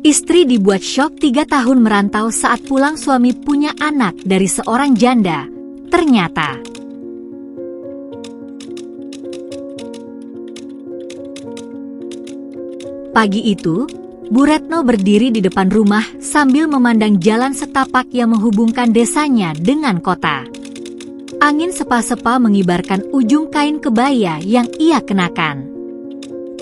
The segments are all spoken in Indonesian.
Istri dibuat syok 3 tahun merantau saat pulang suami punya anak dari seorang janda. Ternyata pagi itu, Bu Retno berdiri di depan rumah sambil memandang jalan setapak yang menghubungkan desanya dengan kota. Angin sepa-sepa mengibarkan ujung kain kebaya yang ia kenakan.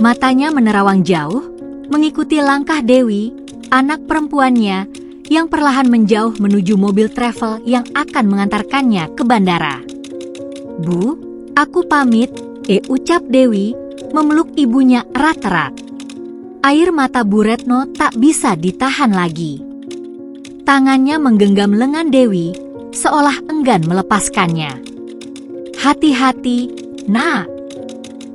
Matanya menerawang jauh, mengikuti langkah Dewi, anak perempuannya, yang perlahan menjauh menuju mobil travel yang akan mengantarkannya ke bandara. "Bu, aku pamit," ucap Dewi, memeluk ibunya erat-erat. Air mata Bu Retno tak bisa ditahan lagi. Tangannya menggenggam lengan Dewi, seolah enggan melepaskannya. "Hati-hati, Nak.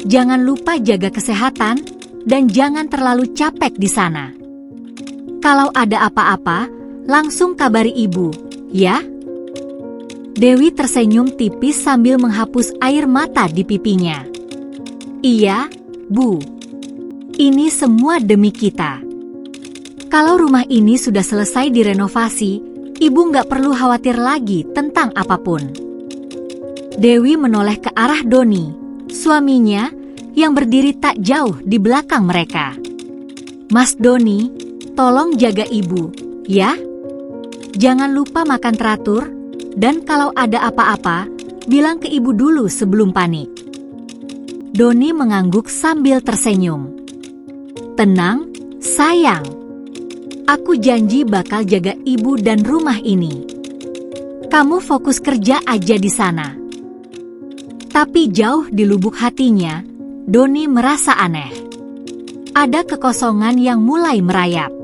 Jangan lupa jaga kesehatan dan jangan terlalu capek di sana. Kalau ada apa-apa, langsung kabari ibu, ya?" Dewi tersenyum tipis sambil menghapus air mata di pipinya. "Iya, Bu. Ini semua demi kita. Kalau rumah ini sudah selesai direnovasi, ibu nggak perlu khawatir lagi tentang apapun." Dewi menoleh ke arah Doni, suaminya, yang berdiri tak jauh di belakang mereka. "Mas Doni, tolong jaga ibu, ya. Jangan lupa makan teratur, dan kalau ada apa-apa, bilang ke ibu dulu sebelum panik." Doni mengangguk sambil tersenyum. "Tenang, sayang. Aku janji bakal jaga ibu dan rumah ini. Kamu fokus kerja aja di sana." Tapi jauh di lubuk hatinya, Doni merasa aneh. Ada kekosongan yang mulai merayap.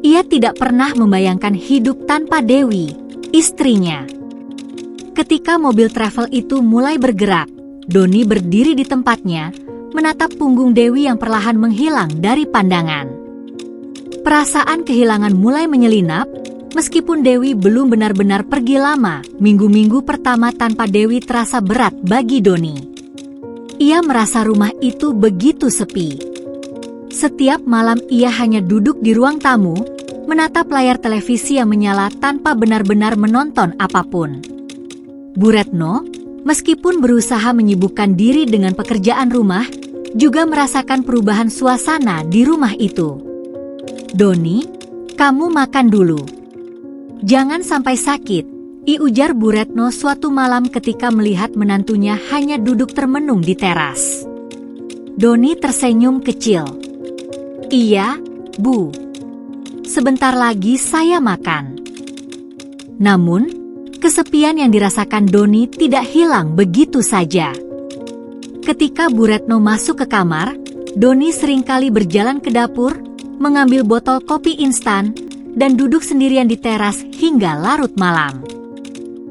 Ia tidak pernah membayangkan hidup tanpa Dewi, istrinya. Ketika mobil travel itu mulai bergerak, Doni berdiri di tempatnya, menatap punggung Dewi yang perlahan menghilang dari pandangan. Perasaan kehilangan mulai menyelinap, meskipun Dewi belum benar-benar pergi lama. Minggu-minggu pertama tanpa Dewi terasa berat bagi Doni. Ia merasa rumah itu begitu sepi. Setiap malam ia hanya duduk di ruang tamu, menatap layar televisi yang menyala tanpa benar-benar menonton apapun. Bu Retno, meskipun berusaha menyibukkan diri dengan pekerjaan rumah, juga merasakan perubahan suasana di rumah itu. "Doni, kamu makan dulu. Jangan sampai sakit," ujar Bu Retno suatu malam ketika melihat menantunya hanya duduk termenung di teras. Doni tersenyum kecil. "Iya, Bu. Sebentar lagi saya makan." Namun, kesepian yang dirasakan Doni tidak hilang begitu saja. Ketika Bu Retno masuk ke kamar, Doni seringkali berjalan ke dapur, mengambil botol kopi instan, dan duduk sendirian di teras hingga larut malam.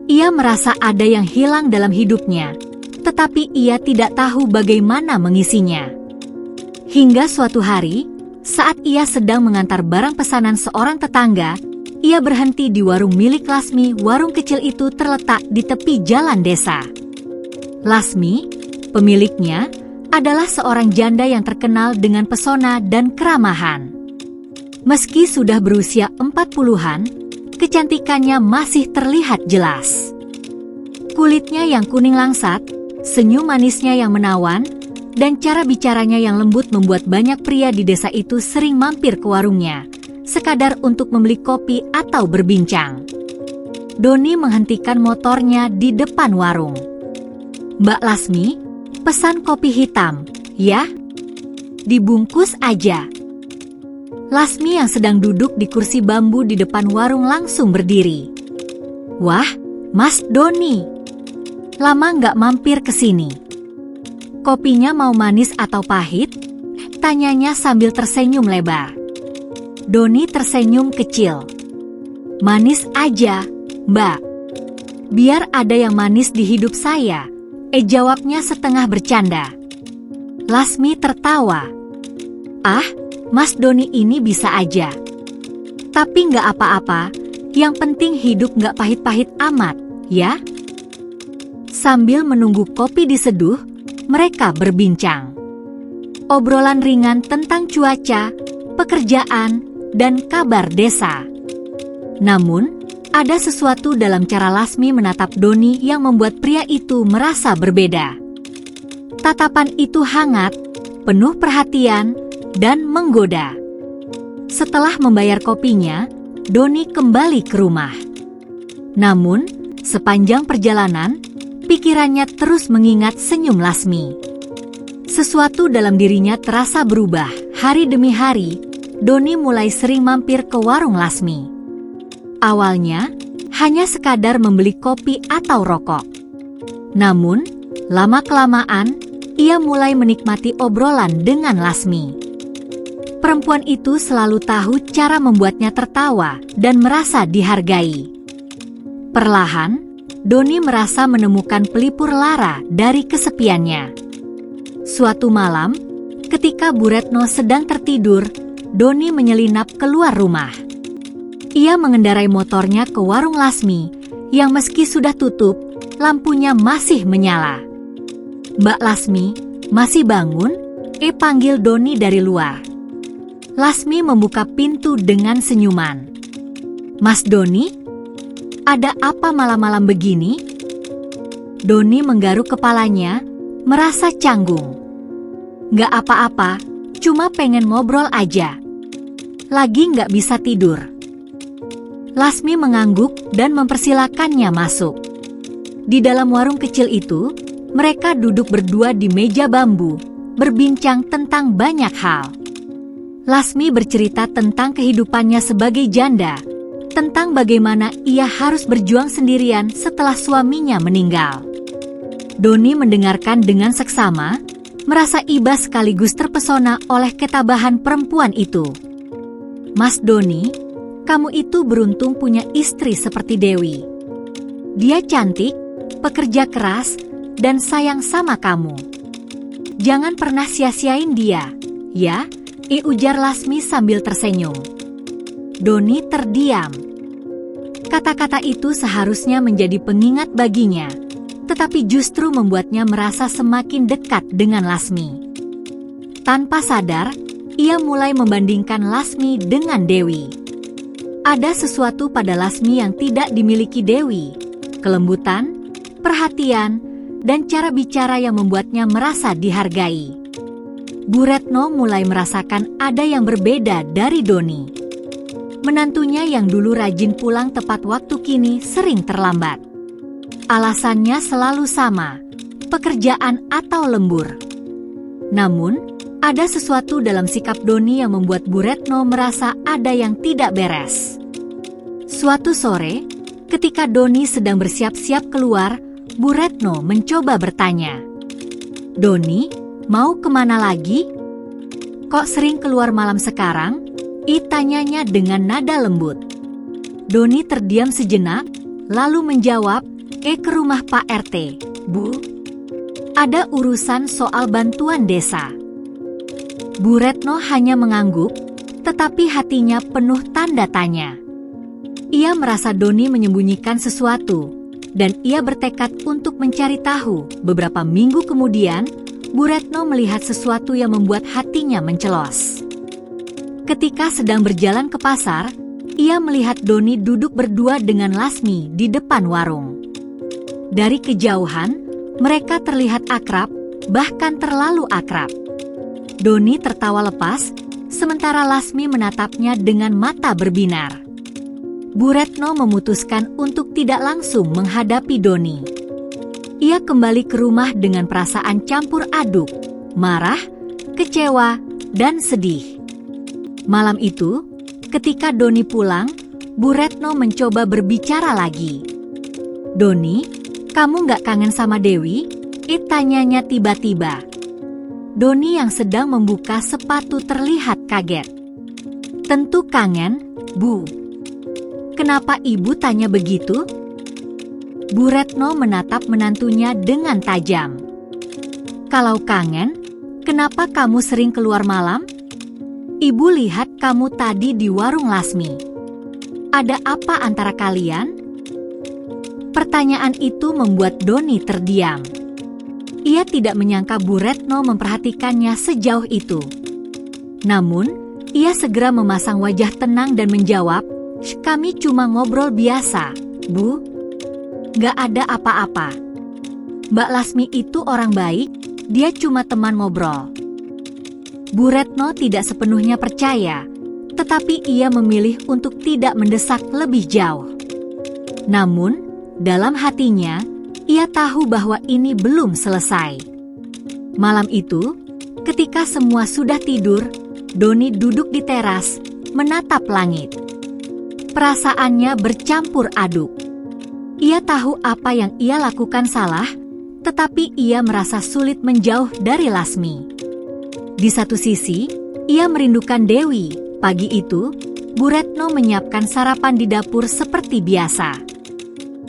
Ia merasa ada yang hilang dalam hidupnya, tetapi ia tidak tahu bagaimana mengisinya. Hingga suatu hari, saat ia sedang mengantar barang pesanan seorang tetangga, ia berhenti di warung milik Lasmi. Warung kecil itu terletak di tepi jalan desa. Lasmi, pemiliknya, adalah seorang janda yang terkenal dengan pesona dan keramahan. Meski sudah berusia 40-an, kecantikannya masih terlihat jelas. Kulitnya yang kuning langsat, senyum manisnya yang menawan, dan cara bicaranya yang lembut membuat banyak pria di desa itu sering mampir ke warungnya, sekadar untuk membeli kopi atau berbincang. Doni menghentikan motornya di depan warung. "Mbak Lasmi, pesan kopi hitam, ya? Dibungkus aja." Lasmi yang sedang duduk di kursi bambu di depan warung langsung berdiri. "Wah, Mas Doni. Lama nggak mampir ke sini. Kopinya mau manis atau pahit?" tanyanya sambil tersenyum lebar. Doni tersenyum kecil. "Manis aja, Mbak. Biar ada yang manis di hidup saya," jawabnya setengah bercanda. Lasmi tertawa. "Ah, Mas Doni ini bisa aja. Tapi nggak apa-apa, yang penting hidup nggak pahit-pahit amat, ya?" Sambil menunggu kopi diseduh, mereka berbincang. Obrolan ringan tentang cuaca, pekerjaan, dan kabar desa. Namun, ada sesuatu dalam cara Lasmi menatap Doni yang membuat pria itu merasa berbeda. Tatapan itu hangat, penuh perhatian, dan menggoda. Setelah membayar kopinya, Doni kembali ke rumah. Namun, sepanjang perjalanan, pikirannya terus mengingat senyum Lasmi. Sesuatu dalam dirinya terasa berubah. Hari demi hari, Doni mulai sering mampir ke warung Lasmi. Awalnya, hanya sekadar membeli kopi atau rokok. Namun, lama-kelamaan, ia mulai menikmati obrolan dengan Lasmi. Perempuan itu selalu tahu cara membuatnya tertawa dan merasa dihargai. Perlahan, Doni merasa menemukan pelipur lara dari kesepiannya. Suatu malam, ketika Bu Retno sedang tertidur, Doni menyelinap keluar rumah. Ia mengendarai motornya ke warung Lasmi, yang meski sudah tutup, lampunya masih menyala. "Mbak Lasmi, masih bangun?" panggil Doni dari luar. Lasmi membuka pintu dengan senyuman. "Mas Doni, ada apa malam-malam begini?" Doni menggaruk kepalanya, merasa canggung. "Nggak apa-apa, cuma pengen ngobrol aja. Lagi nggak bisa tidur." Lasmi mengangguk dan mempersilakannya masuk. Di dalam warung kecil itu, mereka duduk berdua di meja bambu, berbincang tentang banyak hal. Lasmi bercerita tentang kehidupannya sebagai janda, tentang bagaimana ia harus berjuang sendirian setelah suaminya meninggal. Doni mendengarkan dengan seksama, merasa iba sekaligus terpesona oleh ketabahan perempuan itu. "Mas Doni, kamu itu beruntung punya istri seperti Dewi. Dia cantik, pekerja keras, dan sayang sama kamu. Jangan pernah sia-siain dia, ya?" ujar Lasmi sambil tersenyum. Doni terdiam. Kata-kata itu seharusnya menjadi pengingat baginya, tetapi justru membuatnya merasa semakin dekat dengan Lasmi. Tanpa sadar, ia mulai membandingkan Lasmi dengan Dewi. Ada sesuatu pada Lasmi yang tidak dimiliki Dewi, kelembutan, perhatian, dan cara bicara yang membuatnya merasa dihargai. Bu Retno mulai merasakan ada yang berbeda dari Doni. Menantunya yang dulu rajin pulang tepat waktu kini sering terlambat. Alasannya selalu sama, pekerjaan atau lembur. Namun, ada sesuatu dalam sikap Doni yang membuat Bu Retno merasa ada yang tidak beres. Suatu sore, ketika Doni sedang bersiap-siap keluar, Bu Retno mencoba bertanya. "Doni, mau kemana lagi? Kok sering keluar malam sekarang?" tanyanya dengan nada lembut. Doni terdiam sejenak, lalu menjawab, ke rumah Pak RT, Bu. Ada urusan soal bantuan desa." Bu Retno hanya mengangguk, tetapi hatinya penuh tanda tanya. Ia merasa Doni menyembunyikan sesuatu, dan ia bertekad untuk mencari tahu. Beberapa minggu kemudian, Bu Retno melihat sesuatu yang membuat hatinya mencelos. Ketika sedang berjalan ke pasar, ia melihat Doni duduk berdua dengan Lasmi di depan warung. Dari kejauhan, mereka terlihat akrab, bahkan terlalu akrab. Doni tertawa lepas, sementara Lasmi menatapnya dengan mata berbinar. Bu Retno memutuskan untuk tidak langsung menghadapi Doni. Ia kembali ke rumah dengan perasaan campur aduk, marah, kecewa, dan sedih. Malam itu, ketika Doni pulang, Bu Retno mencoba berbicara lagi. "Doni, kamu nggak kangen sama Dewi?" tanyanya tiba-tiba. Doni yang sedang membuka sepatu terlihat kaget. "Tentu kangen, Bu." "Kenapa Ibu tanya begitu?" Bu Retno menatap menantunya dengan tajam. "Kalau kangen, kenapa kamu sering keluar malam? Ibu lihat kamu tadi di warung Lasmi. Ada apa antara kalian?" Pertanyaan itu membuat Doni terdiam. Ia tidak menyangka Bu Retno memperhatikannya sejauh itu. Namun, Ia segera memasang wajah tenang dan menjawab, "Kami cuma ngobrol biasa, Bu. Gak ada apa-apa. Mbak Lasmi itu orang baik, dia cuma teman ngobrol." Bu Retno tidak sepenuhnya percaya, tetapi ia memilih untuk tidak mendesak lebih jauh. Namun, dalam hatinya, ia tahu bahwa ini belum selesai. Malam itu, ketika semua sudah tidur, Doni duduk di teras, menatap langit. Perasaannya bercampur aduk. Ia tahu apa yang ia lakukan salah, tetapi ia merasa sulit menjauh dari Lasmi. Di satu sisi, ia merindukan Dewi. Pagi itu, Bu Retno menyiapkan sarapan di dapur seperti biasa.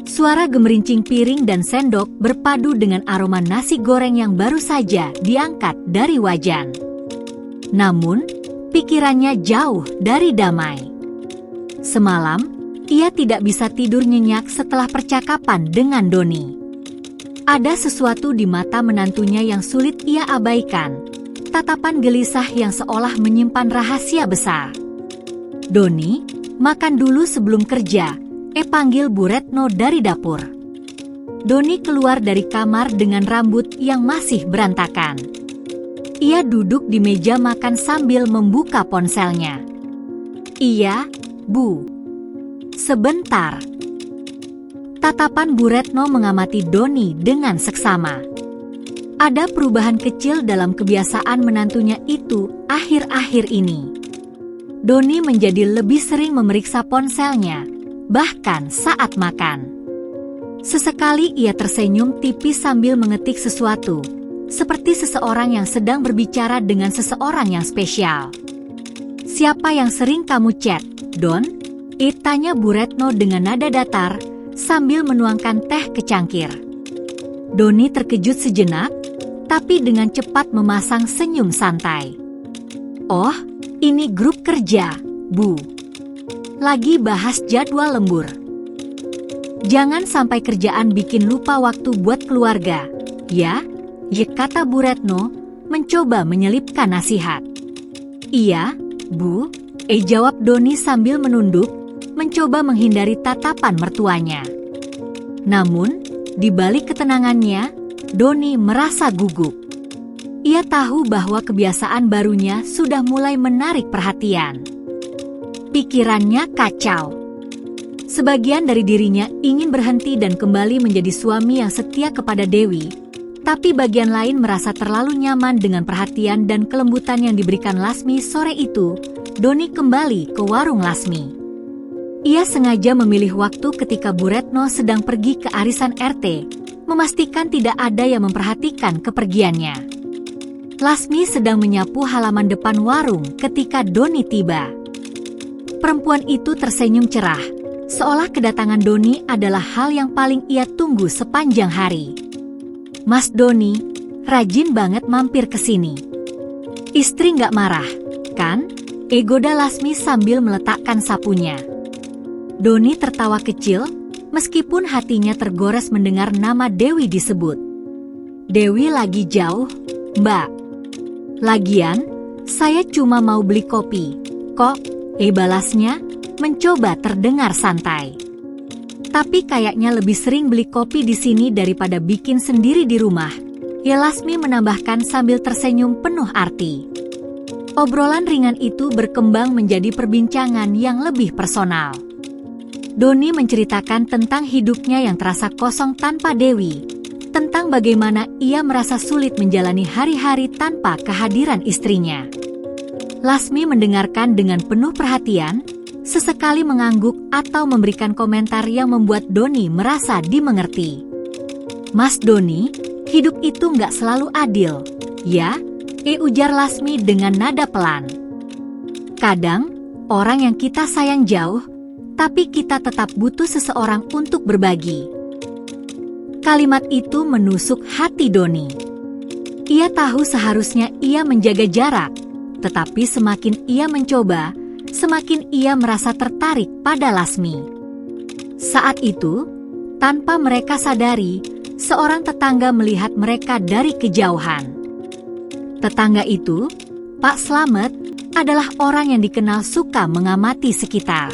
Suara gemerincing piring dan sendok berpadu dengan aroma nasi goreng yang baru saja diangkat dari wajan. Namun, pikirannya jauh dari damai. Semalam, ia tidak bisa tidur nyenyak setelah percakapan dengan Doni. Ada sesuatu di mata menantunya yang sulit ia abaikan. Tatapan gelisah yang seolah menyimpan rahasia besar. "Doni, makan dulu sebelum kerja," panggil Bu Retno dari dapur. Doni keluar dari kamar dengan rambut yang masih berantakan. Ia duduk di meja makan sambil membuka ponselnya. "Iya, Bu. Sebentar." Tatapan Bu Retno mengamati Doni dengan seksama. Ada perubahan kecil dalam kebiasaan menantunya itu akhir-akhir ini. Doni menjadi lebih sering memeriksa ponselnya, bahkan saat makan. Sesekali ia tersenyum tipis sambil mengetik sesuatu, seperti seseorang yang sedang berbicara dengan seseorang yang spesial. "Siapa yang sering kamu chat, Don?" tanya Bu Retno dengan nada datar, sambil menuangkan teh ke cangkir. Doni terkejut sejenak, tapi dengan cepat memasang senyum santai. "Oh, ini grup kerja, Bu. Lagi bahas jadwal lembur. Jangan sampai kerjaan bikin lupa waktu buat keluarga, ya?" kata Bu Retno, mencoba menyelipkan nasihat. "Iya, Bu," jawab Doni sambil menunduk, mencoba menghindari tatapan mertuanya. Namun, di balik ketenangannya, Doni merasa gugup. Ia tahu bahwa kebiasaan barunya sudah mulai menarik perhatian. Pikirannya kacau. Sebagian dari dirinya ingin berhenti dan kembali menjadi suami yang setia kepada Dewi, tapi bagian lain merasa terlalu nyaman dengan perhatian dan kelembutan yang diberikan Lasmi. Sore itu, Doni kembali ke warung Lasmi. Ia sengaja memilih waktu ketika Bu Retno sedang pergi ke arisan RT, memastikan tidak ada yang memperhatikan kepergiannya. Lasmi sedang menyapu halaman depan warung ketika Doni tiba. Perempuan itu tersenyum cerah, seolah kedatangan Doni adalah hal yang paling ia tunggu sepanjang hari. "Mas Doni, rajin banget mampir ke sini. Istri nggak marah, kan?" goda Lasmi sambil meletakkan sapunya. Doni tertawa kecil, meskipun hatinya tergores mendengar nama Dewi disebut. "Dewi lagi jauh, Mbak. Lagian, saya cuma mau beli kopi, kok," balasnya, mencoba terdengar santai. "Tapi kayaknya lebih sering beli kopi di sini daripada bikin sendiri di rumah," Lasmi menambahkan sambil tersenyum penuh arti. Obrolan ringan itu berkembang menjadi perbincangan yang lebih personal. Doni menceritakan tentang hidupnya yang terasa kosong tanpa Dewi, tentang bagaimana ia merasa sulit menjalani hari-hari tanpa kehadiran istrinya. Lasmi mendengarkan dengan penuh perhatian, sesekali mengangguk atau memberikan komentar yang membuat Doni merasa dimengerti. "Mas Doni, hidup itu nggak selalu adil, ya?" ujar Lasmi dengan nada pelan. "Kadang, orang yang kita sayang jauh, tapi kita tetap butuh seseorang untuk berbagi." Kalimat itu menusuk hati Doni. Ia tahu seharusnya ia menjaga jarak, tetapi semakin ia mencoba, semakin ia merasa tertarik pada Lasmi. Saat itu, tanpa mereka sadari, seorang tetangga melihat mereka dari kejauhan. Tetangga itu, Pak Slamet, adalah orang yang dikenal suka mengamati sekitar.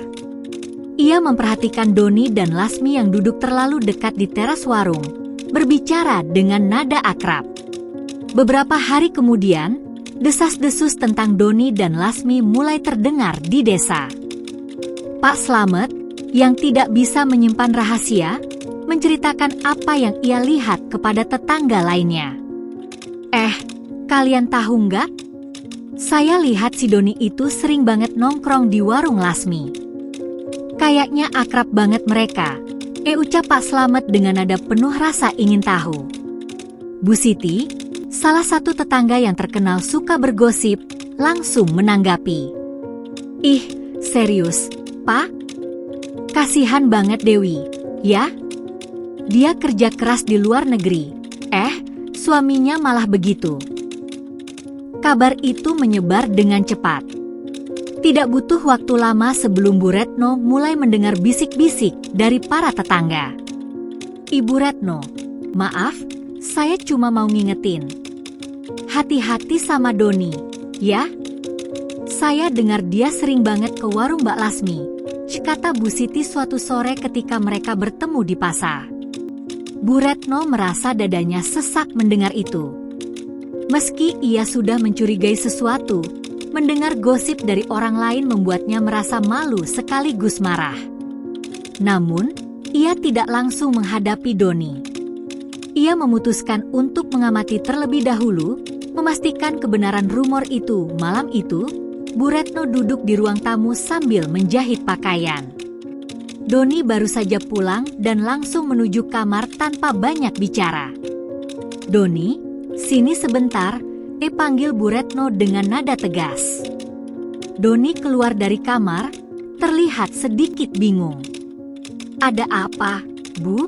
Ia memperhatikan Doni dan Lasmi yang duduk terlalu dekat di teras warung, berbicara dengan nada akrab. Beberapa hari kemudian, desas-desus tentang Doni dan Lasmi mulai terdengar di desa. Pak Slamet, yang tidak bisa menyimpan rahasia, menceritakan apa yang ia lihat kepada tetangga lainnya. Kalian tahu nggak? Saya lihat si Doni itu sering banget nongkrong di warung Lasmi. Kayaknya akrab banget mereka, ucap Pak Slamet dengan nada penuh rasa ingin tahu. Bu Siti, salah satu tetangga yang terkenal suka bergosip, langsung menanggapi. Ih, serius, Pak? Kasihan banget Dewi, ya? Dia kerja keras di luar negeri, suaminya malah begitu. Kabar itu menyebar dengan cepat. Tidak butuh waktu lama sebelum Bu Retno mulai mendengar bisik-bisik dari para tetangga. Ibu Retno, maaf, saya cuma mau ngingetin. Hati-hati sama Doni, ya? Saya dengar dia sering banget ke warung Mbak Lasmi, kata Bu Siti suatu sore ketika mereka bertemu di pasar. Bu Retno merasa dadanya sesak mendengar itu. Meski ia sudah mencurigai sesuatu, mendengar gosip dari orang lain membuatnya merasa malu sekaligus marah. Namun, ia tidak langsung menghadapi Doni. Ia memutuskan untuk mengamati terlebih dahulu, memastikan kebenaran rumor itu. Malam itu, Bu Retno duduk di ruang tamu sambil menjahit pakaian. Doni baru saja pulang dan langsung menuju kamar tanpa banyak bicara. Doni, sini sebentar, panggil Bu Retno dengan nada tegas. Doni keluar dari kamar, terlihat sedikit bingung. Ada apa, Bu?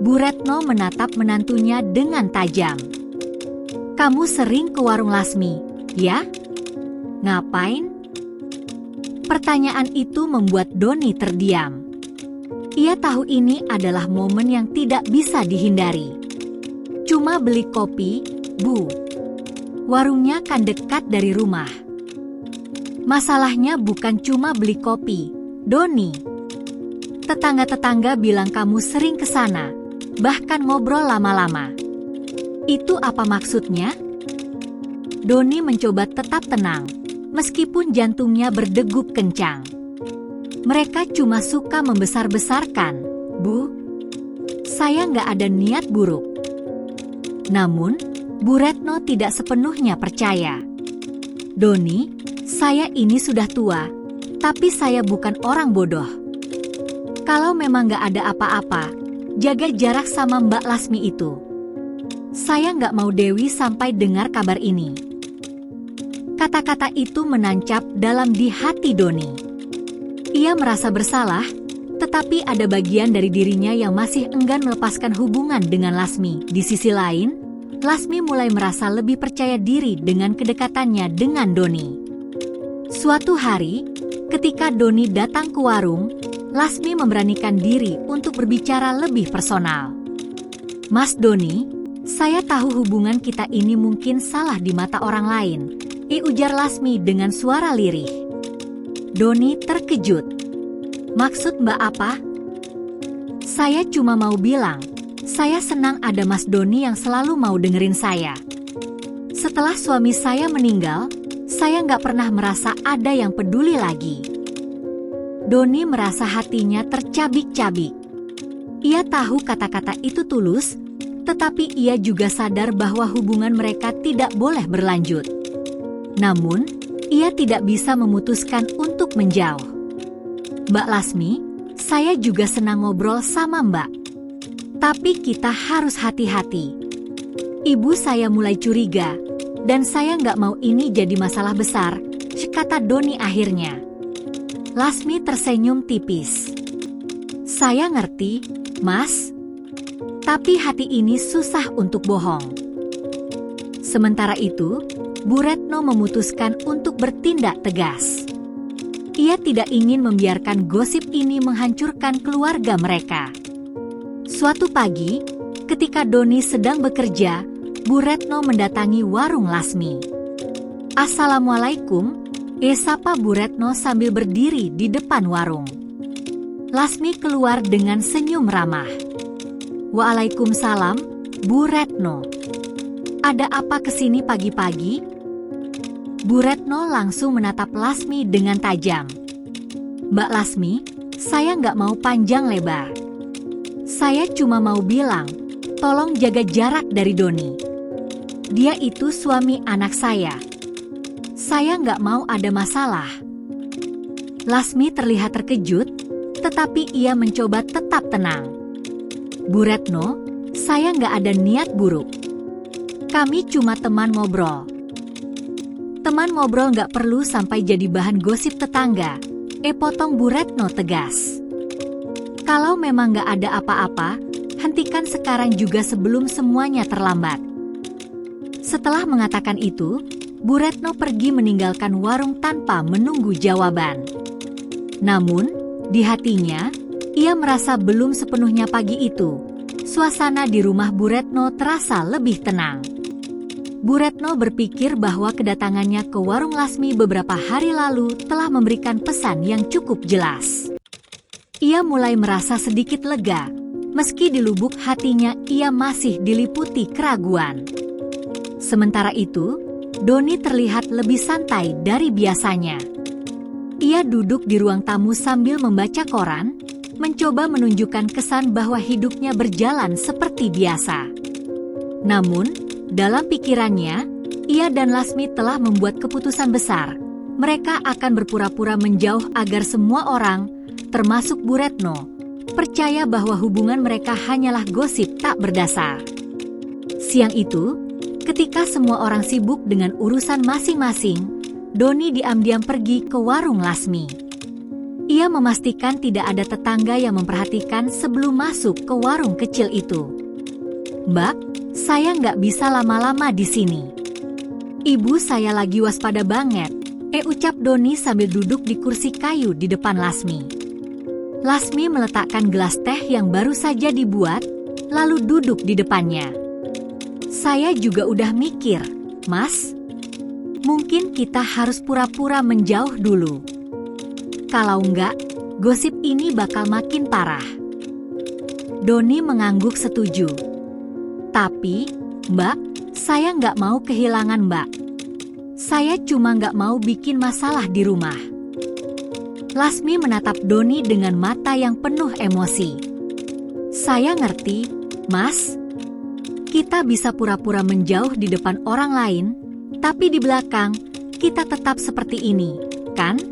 Bu Retno menatap menantunya dengan tajam. Kamu sering ke warung Lasmi, ya? Ngapain? Pertanyaan itu membuat Doni terdiam. Ia tahu ini adalah momen yang tidak bisa dihindari. Cuma beli kopi, Bu. Warungnya kan dekat dari rumah. Masalahnya bukan cuma beli kopi, Doni. Tetangga-tetangga bilang kamu sering ke sana, bahkan ngobrol lama-lama. Itu apa maksudnya? Doni mencoba tetap tenang, meskipun jantungnya berdegup kencang. Mereka cuma suka membesar-besarkan, Bu. Saya nggak ada niat buruk. Namun, Bu Retno tidak sepenuhnya percaya. Doni, saya ini sudah tua, tapi saya bukan orang bodoh. Kalau memang nggak ada apa-apa, jaga jarak sama Mbak Lasmi itu. Saya nggak mau Dewi sampai dengar kabar ini. Kata-kata itu menancap dalam di hati Doni. Ia merasa bersalah, tetapi ada bagian dari dirinya yang masih enggan melepaskan hubungan dengan Lasmi. Di sisi lain, Lasmi mulai merasa lebih percaya diri dengan kedekatannya dengan Doni. Suatu hari, ketika Doni datang ke warung, Lasmi memberanikan diri untuk berbicara lebih personal. Mas Doni, saya tahu hubungan kita ini mungkin salah di mata orang lain, ujar Lasmi dengan suara lirih. Doni terkejut. Maksud Mbak apa? Saya cuma mau bilang, saya senang ada Mas Doni yang selalu mau dengerin saya. Setelah suami saya meninggal, saya nggak pernah merasa ada yang peduli lagi. Doni merasa hatinya tercabik-cabik. Ia tahu kata-kata itu tulus, tetapi ia juga sadar bahwa hubungan mereka tidak boleh berlanjut. Namun, ia tidak bisa memutuskan untuk menjauh. Mbak Lasmi, saya juga senang ngobrol sama Mbak. Tapi kita harus hati-hati. Ibu saya mulai curiga, dan saya nggak mau ini jadi masalah besar, kata Doni akhirnya. Lasmi tersenyum tipis. Saya ngerti, Mas. Tapi hati ini susah untuk bohong. Sementara itu, Bu Retno memutuskan untuk bertindak tegas. Ia tidak ingin membiarkan gosip ini menghancurkan keluarga mereka. Suatu pagi, ketika Doni sedang bekerja, Bu Retno mendatangi warung Lasmi. "Assalamualaikum," sapa Bu Retno sambil berdiri di depan warung. Lasmi keluar dengan senyum ramah. "Waalaikumsalam, Bu Retno. Ada apa kesini pagi-pagi?" Bu Retno langsung menatap Lasmi dengan tajam. "Mbak Lasmi, saya nggak mau panjang lebar. Saya cuma mau bilang, tolong jaga jarak dari Doni. Dia itu suami anak saya. Saya nggak mau ada masalah." Lasmi terlihat terkejut, tetapi ia mencoba tetap tenang. "Bu Retno, saya nggak ada niat buruk. Kami cuma teman ngobrol." "Teman ngobrol nggak perlu sampai jadi bahan gosip tetangga," potong Bu Retno tegas. "Kalau memang nggak ada apa-apa, hentikan sekarang juga sebelum semuanya terlambat." Setelah mengatakan itu, Bu Retno pergi meninggalkan warung tanpa menunggu jawaban. Namun, di hatinya, ia merasa belum sepenuhnya pagi itu. Suasana di rumah Bu Retno terasa lebih tenang. Bu Retno berpikir bahwa kedatangannya ke warung Lasmi beberapa hari lalu telah memberikan pesan yang cukup jelas. Ia mulai merasa sedikit lega, meski di lubuk hatinya ia masih diliputi keraguan. Sementara itu, Doni terlihat lebih santai dari biasanya. Ia duduk di ruang tamu sambil membaca koran, mencoba menunjukkan kesan bahwa hidupnya berjalan seperti biasa. Namun, dalam pikirannya, ia dan Lasmi telah membuat keputusan besar. Mereka akan berpura-pura menjauh agar semua orang, termasuk Bu Retno, percaya bahwa hubungan mereka hanyalah gosip tak berdasar. Siang itu, ketika semua orang sibuk dengan urusan masing-masing, Doni diam-diam pergi ke warung Lasmi. Ia memastikan tidak ada tetangga yang memperhatikan sebelum masuk ke warung kecil itu. "Mbak, saya nggak bisa lama-lama di sini. Ibu saya lagi waspada banget," ucap Doni sambil duduk di kursi kayu di depan Lasmi. Lasmi meletakkan gelas teh yang baru saja dibuat, lalu duduk di depannya. "Saya juga udah mikir, Mas. Mungkin kita harus pura-pura menjauh dulu. Kalau enggak, gosip ini bakal makin parah." Doni mengangguk setuju. "Tapi, Mbak, saya nggak mau kehilangan Mbak. Saya cuma nggak mau bikin masalah di rumah." Lasmi menatap Doni dengan mata yang penuh emosi. "Saya ngerti, Mas. Kita bisa pura-pura menjauh di depan orang lain, tapi di belakang, kita tetap seperti ini, kan?"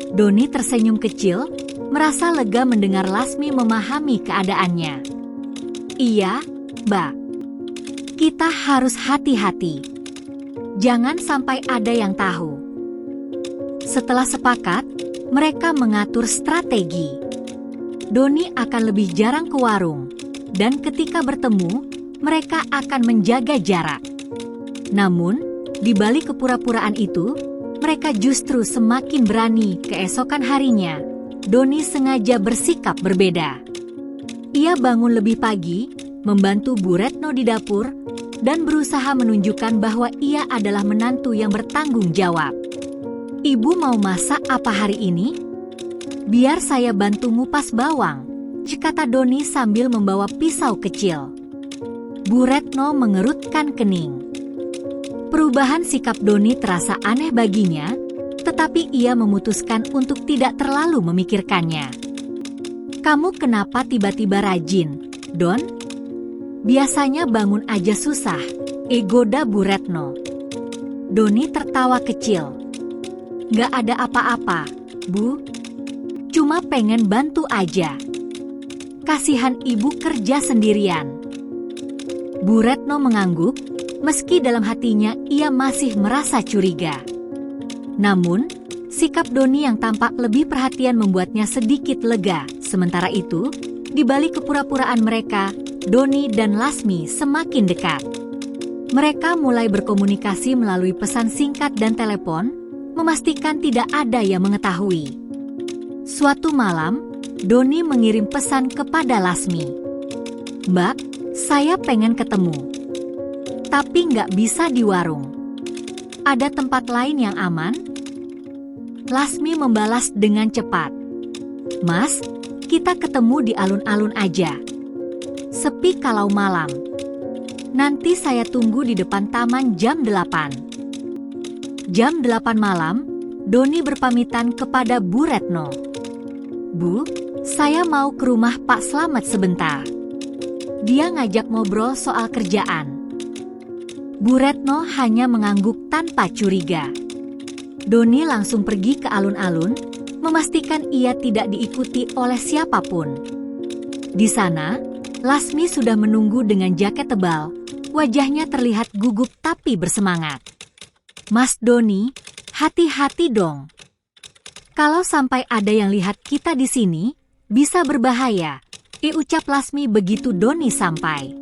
Doni tersenyum kecil, merasa lega mendengar Lasmi memahami keadaannya. "Iya, Mbak. Kita harus hati-hati. Jangan sampai ada yang tahu." Setelah sepakat, mereka mengatur strategi. Doni akan lebih jarang ke warung, dan ketika bertemu, mereka akan menjaga jarak. Namun, di balik kepura-puraan itu, mereka justru semakin berani. Keesokan harinya, Doni sengaja bersikap berbeda. Ia bangun lebih pagi, membantu Bu Retno di dapur, dan berusaha menunjukkan bahwa ia adalah menantu yang bertanggung jawab. "Ibu mau masak apa hari ini? Biar saya bantu ngupas bawang," kata Doni sambil membawa pisau kecil. Bu Retno mengerutkan kening. Perubahan sikap Doni terasa aneh baginya, tetapi ia memutuskan untuk tidak terlalu memikirkannya. "Kamu kenapa tiba-tiba rajin, Don? Biasanya bangun aja susah," goda Bu Retno. Doni tertawa kecil. "Nggak ada apa-apa, Bu. Cuma pengen bantu aja. Kasihan ibu kerja sendirian." Bu Retno mengangguk, meski dalam hatinya ia masih merasa curiga. Namun, sikap Doni yang tampak lebih perhatian membuatnya sedikit lega. Sementara itu, di balik kepura-puraan mereka, Doni dan Lasmi semakin dekat. Mereka mulai berkomunikasi melalui pesan singkat dan telepon, memastikan tidak ada yang mengetahui. Suatu malam, Doni mengirim pesan kepada Lasmi. "Mbak, saya pengen ketemu. Tapi nggak bisa di warung. Ada tempat lain yang aman? Lasmi membalas dengan cepat. Mas, kita ketemu di alun-alun aja. Sepi kalau malam. Nanti saya tunggu di depan taman jam 8. Jam 8 malam, Doni berpamitan kepada Bu Retno. Bu, saya mau ke rumah Pak Slamet sebentar. Dia ngajak ngobrol soal kerjaan. Bu Retno hanya mengangguk tanpa curiga. Doni langsung pergi ke alun-alun, memastikan ia tidak diikuti oleh siapapun. Di sana, Lasmi sudah menunggu dengan jaket tebal, wajahnya terlihat gugup tapi bersemangat. Mas Doni, hati-hati dong. Kalau sampai ada yang lihat kita di sini, bisa berbahaya, ucap Lasmi begitu Doni sampai.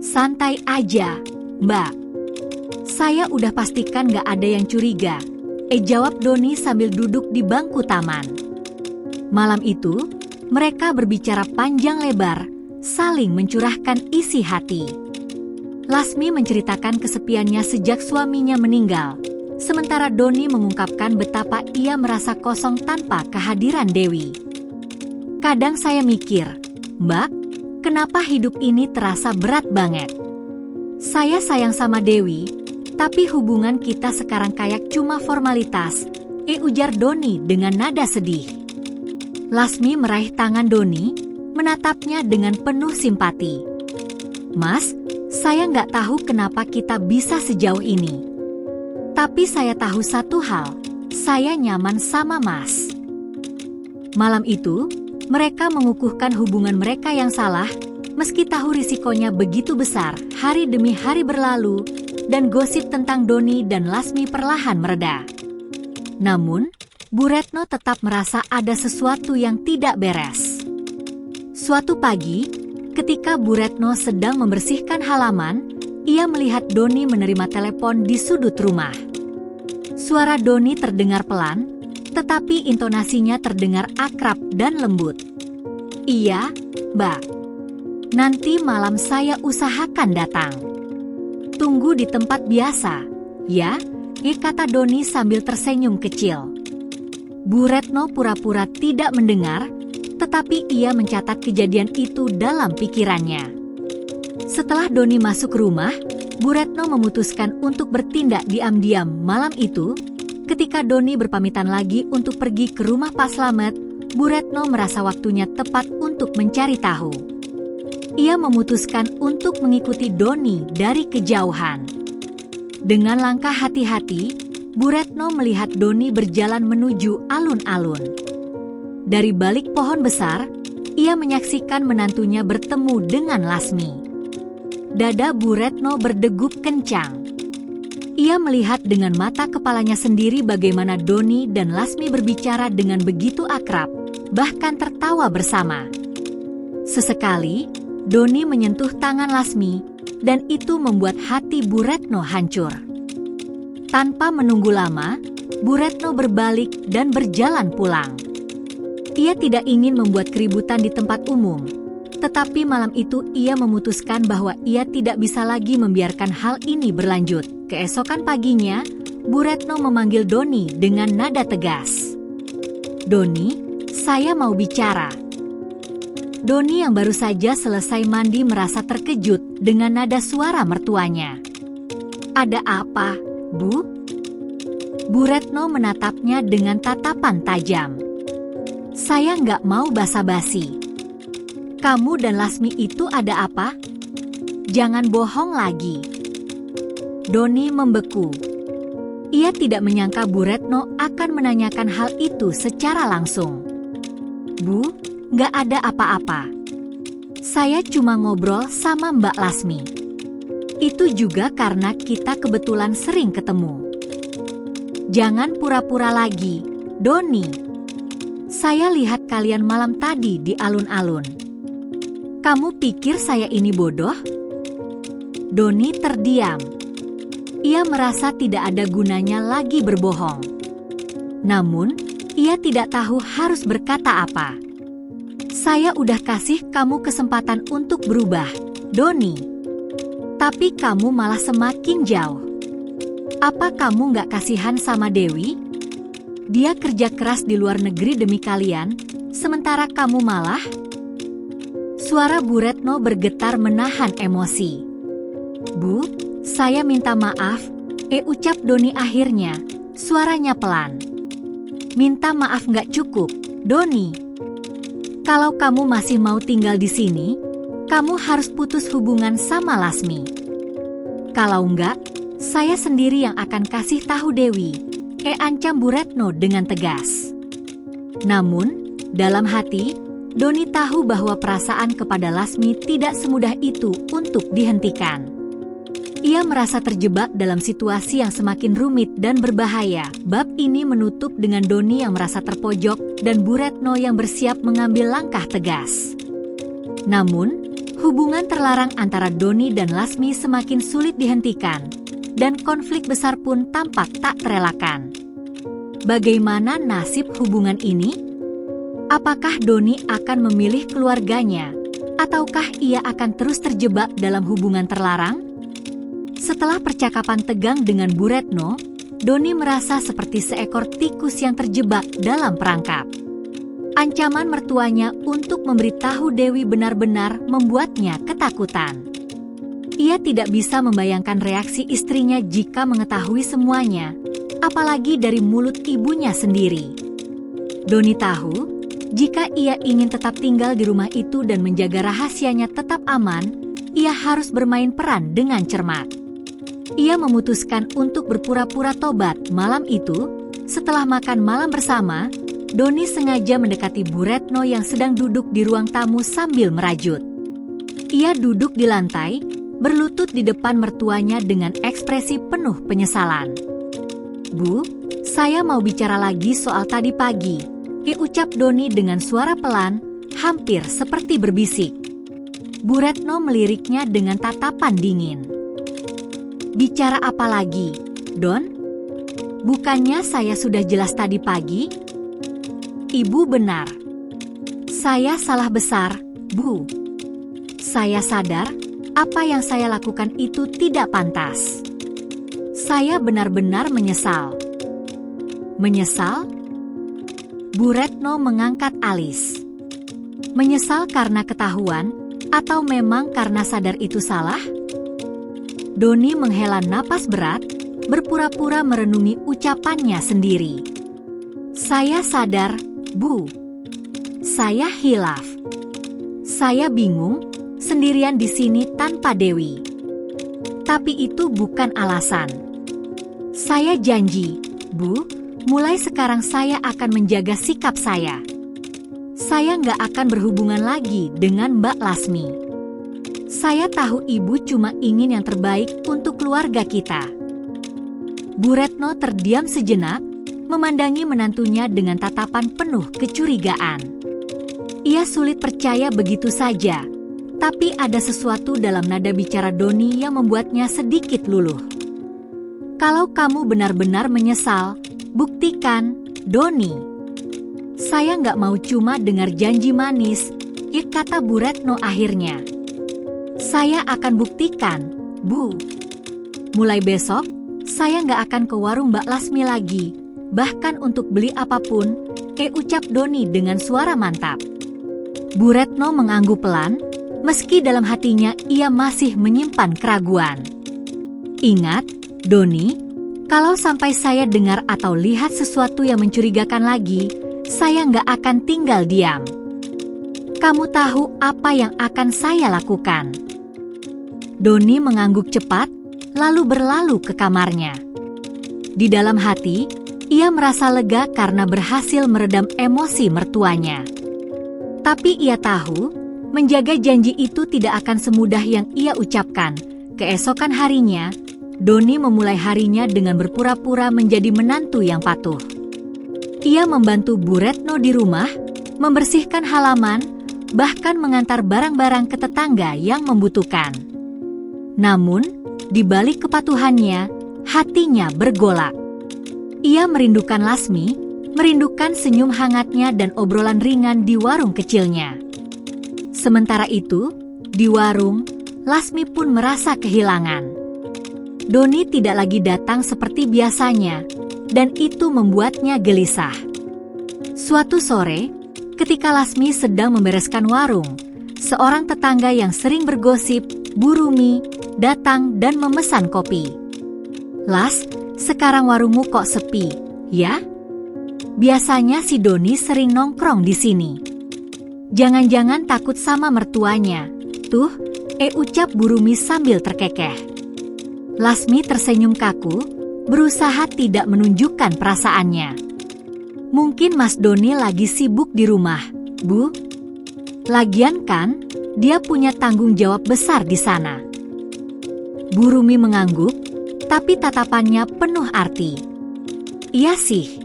Santai aja, Mbak. Saya udah pastikan gak ada yang curiga, jawab Doni sambil duduk di bangku taman. Malam itu, mereka berbicara panjang lebar, saling mencurahkan isi hati. Lasmi menceritakan kesepiannya sejak suaminya meninggal, sementara Doni mengungkapkan betapa ia merasa kosong tanpa kehadiran Dewi. Kadang saya mikir, Mbak, kenapa hidup ini terasa berat banget? Saya sayang sama Dewi, tapi hubungan kita sekarang kayak cuma formalitas, ujar Doni dengan nada sedih. Lasmi meraih tangan Doni, menatapnya dengan penuh simpati. Mas, saya nggak tahu kenapa kita bisa sejauh ini. Tapi saya tahu satu hal, saya nyaman sama Mas. Malam itu, mereka mengukuhkan hubungan mereka yang salah, meski tahu risikonya begitu besar. Hari demi hari berlalu, dan gosip tentang Doni dan Lasmi perlahan mereda. Namun, Bu Retno tetap merasa ada sesuatu yang tidak beres. Suatu pagi, ketika Bu Retno sedang membersihkan halaman, ia melihat Doni menerima telepon di sudut rumah. Suara Doni terdengar pelan, tetapi intonasinya terdengar akrab dan lembut. Iya, Mbak. Nanti malam saya usahakan datang. Tunggu di tempat biasa, ya, kata Doni sambil tersenyum kecil. Bu Retno pura-pura tidak mendengar, tetapi ia mencatat kejadian itu dalam pikirannya. Setelah Doni masuk rumah, Bu Retno memutuskan untuk bertindak diam-diam malam itu. Ketika Doni berpamitan lagi untuk pergi ke rumah Pak Slamet, Bu Retno merasa waktunya tepat untuk mencari tahu. Ia memutuskan untuk mengikuti Doni dari kejauhan. Dengan langkah hati-hati, Bu Retno melihat Doni berjalan menuju alun-alun. Dari balik pohon besar, ia menyaksikan menantunya bertemu dengan Lasmi. Dada Bu Retno berdegup kencang. Ia melihat dengan mata kepalanya sendiri bagaimana Doni dan Lasmi berbicara dengan begitu akrab, bahkan tertawa bersama. Sesekali, Doni menyentuh tangan Lasmi, dan itu membuat hati Bu Retno hancur. Tanpa menunggu lama, Bu Retno berbalik dan berjalan pulang. Ia tidak ingin membuat keributan di tempat umum, tetapi malam itu ia memutuskan bahwa ia tidak bisa lagi membiarkan hal ini berlanjut. Keesokan paginya, Bu Retno memanggil Doni dengan nada tegas. Doni, saya mau bicara. Doni yang baru saja selesai mandi merasa terkejut dengan nada suara mertuanya. Ada apa, Bu? Bu Retno menatapnya dengan tatapan tajam. Saya nggak mau basa-basi. Kamu dan Lasmi itu ada apa? Jangan bohong lagi. Doni membeku. Ia tidak menyangka Bu Retno akan menanyakan hal itu secara langsung. Bu, nggak ada apa-apa. Saya cuma ngobrol sama Mbak Lasmi. Itu juga karena kita kebetulan sering ketemu. Jangan pura-pura lagi, Doni. Saya lihat kalian malam tadi di alun-alun. Kamu pikir saya ini bodoh? Doni terdiam. Ia merasa tidak ada gunanya lagi berbohong. Namun, ia tidak tahu harus berkata apa. Saya udah kasih kamu kesempatan untuk berubah, Doni. Tapi kamu malah semakin jauh. Apa kamu nggak kasihan sama Dewi? Dia kerja keras di luar negeri demi kalian, sementara kamu malah... Suara Bu Retno bergetar menahan emosi. Bu, saya minta maaf, ucap Doni akhirnya, suaranya pelan. Minta maaf nggak cukup, Doni. Kalau kamu masih mau tinggal di sini, kamu harus putus hubungan sama Lasmi. Kalau enggak, saya sendiri yang akan kasih tahu Dewi, ancam Bu Retno dengan tegas. Namun, dalam hati, Doni tahu bahwa perasaan kepada Lasmi tidak semudah itu untuk dihentikan. Ia merasa terjebak dalam situasi yang semakin rumit dan berbahaya. Bab ini menutup dengan Doni yang merasa terpojok dan Bu Retno yang bersiap mengambil langkah tegas. Namun, hubungan terlarang antara Doni dan Lasmi semakin sulit dihentikan, dan konflik besar pun tampak tak terelakkan. Bagaimana nasib hubungan ini? Apakah Doni akan memilih keluarganya, ataukah ia akan terus terjebak dalam hubungan terlarang? Setelah percakapan tegang dengan Bu Retno, Doni merasa seperti seekor tikus yang terjebak dalam perangkap. Ancaman mertuanya untuk memberitahu Dewi benar-benar membuatnya ketakutan. Ia tidak bisa membayangkan reaksi istrinya jika mengetahui semuanya, apalagi dari mulut ibunya sendiri. Doni tahu, jika ia ingin tetap tinggal di rumah itu dan menjaga rahasianya tetap aman, ia harus bermain peran dengan cermat. Ia memutuskan untuk berpura-pura tobat malam itu. Setelah makan malam bersama, Doni sengaja mendekati Bu Retno yang sedang duduk di ruang tamu sambil merajut. Ia duduk di lantai, berlutut di depan mertuanya dengan ekspresi penuh penyesalan. Bu, saya mau bicara lagi soal tadi pagi, ucap Doni dengan suara pelan, hampir seperti berbisik. Bu Retno meliriknya dengan tatapan dingin. Bicara apa lagi, Don? Bukannya saya sudah jelas tadi pagi? Ibu benar. Saya salah besar, Bu. Saya sadar, apa yang saya lakukan itu tidak pantas. Saya benar-benar menyesal. Menyesal? Bu Retno mengangkat alis. Menyesal karena ketahuan, atau memang karena sadar itu salah? Doni menghela napas berat, berpura-pura merenungi ucapannya sendiri. Saya sadar, Bu. Saya hilaf. Saya bingung, sendirian di sini tanpa Dewi. Tapi itu bukan alasan. Saya janji, Bu, mulai sekarang saya akan menjaga sikap saya. Saya nggak akan berhubungan lagi dengan Mbak Lasmi. Saya tahu ibu cuma ingin yang terbaik untuk keluarga kita. Bu Retno terdiam sejenak, memandangi menantunya dengan tatapan penuh kecurigaan. Ia sulit percaya begitu saja, tapi ada sesuatu dalam nada bicara Doni yang membuatnya sedikit luluh. Kalau kamu benar-benar menyesal, buktikan, Doni. Saya nggak mau cuma dengar janji manis, kata Bu Retno akhirnya. Saya akan buktikan, Bu. Mulai besok, saya nggak akan ke warung Mbak Lasmi lagi, bahkan untuk beli apapun, ucap Doni dengan suara mantap. Bu Retno mengangguk pelan, meski dalam hatinya ia masih menyimpan keraguan. Ingat, Doni, kalau sampai saya dengar atau lihat sesuatu yang mencurigakan lagi, saya nggak akan tinggal diam. Kamu tahu apa yang akan saya lakukan? Doni mengangguk cepat, lalu berlalu ke kamarnya. Di dalam hati, ia merasa lega karena berhasil meredam emosi mertuanya. Tapi ia tahu, menjaga janji itu tidak akan semudah yang ia ucapkan. Keesokan harinya, Doni memulai harinya dengan berpura-pura menjadi menantu yang patuh. Ia membantu Bu Retno di rumah, membersihkan halaman, bahkan mengantar barang-barang ke tetangga yang membutuhkan. Namun, di balik kepatuhannya, hatinya bergolak. Ia merindukan Lasmi, merindukan senyum hangatnya dan obrolan ringan di warung kecilnya. Sementara itu, di warung, Lasmi pun merasa kehilangan. Doni tidak lagi datang seperti biasanya, dan itu membuatnya gelisah. Suatu sore, ketika Lasmi sedang membereskan warung, seorang tetangga yang sering bergosip, Bu Rumi, datang dan memesan kopi. "Las, sekarang warungmu kok sepi, ya? Biasanya si Doni sering nongkrong di sini. Jangan-jangan takut sama mertuanya, tuh," ucap Bu Rumi sambil terkekeh. Lasmi tersenyum kaku, berusaha tidak menunjukkan perasaannya. "Mungkin Mas Doni lagi sibuk di rumah, Bu. Lagian kan, dia punya tanggung jawab besar di sana." Bu Rumi mengangguk, tapi tatapannya penuh arti. "Iya sih.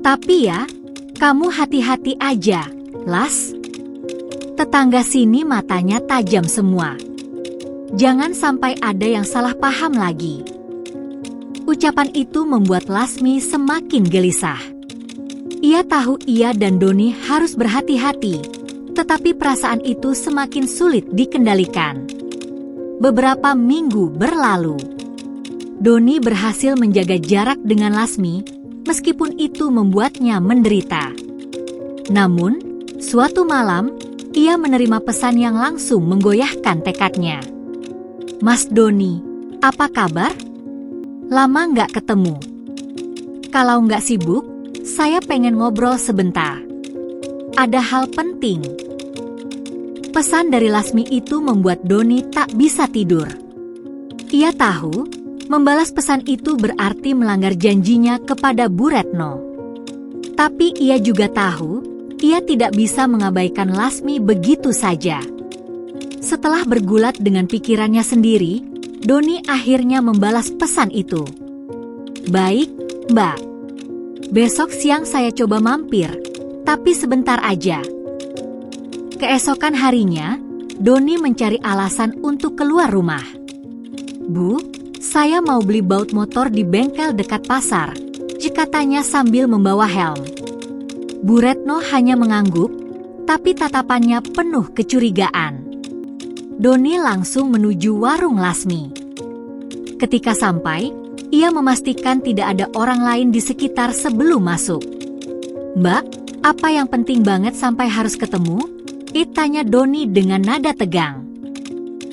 Tapi ya, kamu hati-hati aja, Las." Tetangga sini matanya tajam semua. Jangan sampai ada yang salah paham lagi. Ucapan itu membuat Lasmi semakin gelisah. Ia tahu ia dan Doni harus berhati-hati, tetapi perasaan itu semakin sulit dikendalikan. Beberapa minggu berlalu. Doni berhasil menjaga jarak dengan Lasmi, meskipun itu membuatnya menderita. Namun, suatu malam, ia menerima pesan yang langsung menggoyahkan tekadnya. "Mas Doni, apa kabar? Lama nggak ketemu. Kalau nggak sibuk, saya pengen ngobrol sebentar. Ada hal penting." Pesan dari Lasmi itu membuat Doni tak bisa tidur. Ia tahu, membalas pesan itu berarti melanggar janjinya kepada Bu Retno. Tapi ia juga tahu, ia tidak bisa mengabaikan Lasmi begitu saja. Setelah bergulat dengan pikirannya sendiri, Doni akhirnya membalas pesan itu. "Baik, Mbak. Besok siang saya coba mampir, tapi sebentar aja." Keesokan harinya, Doni mencari alasan untuk keluar rumah. "Bu, saya mau beli baut motor di bengkel dekat pasar," katanya sambil membawa helm. Bu Retno hanya mengangguk, tapi tatapannya penuh kecurigaan. Doni langsung menuju warung Lasmi. Ketika sampai, ia memastikan tidak ada orang lain di sekitar sebelum masuk. "Mbak, apa yang penting banget sampai harus ketemu?" tanya Doni dengan nada tegang.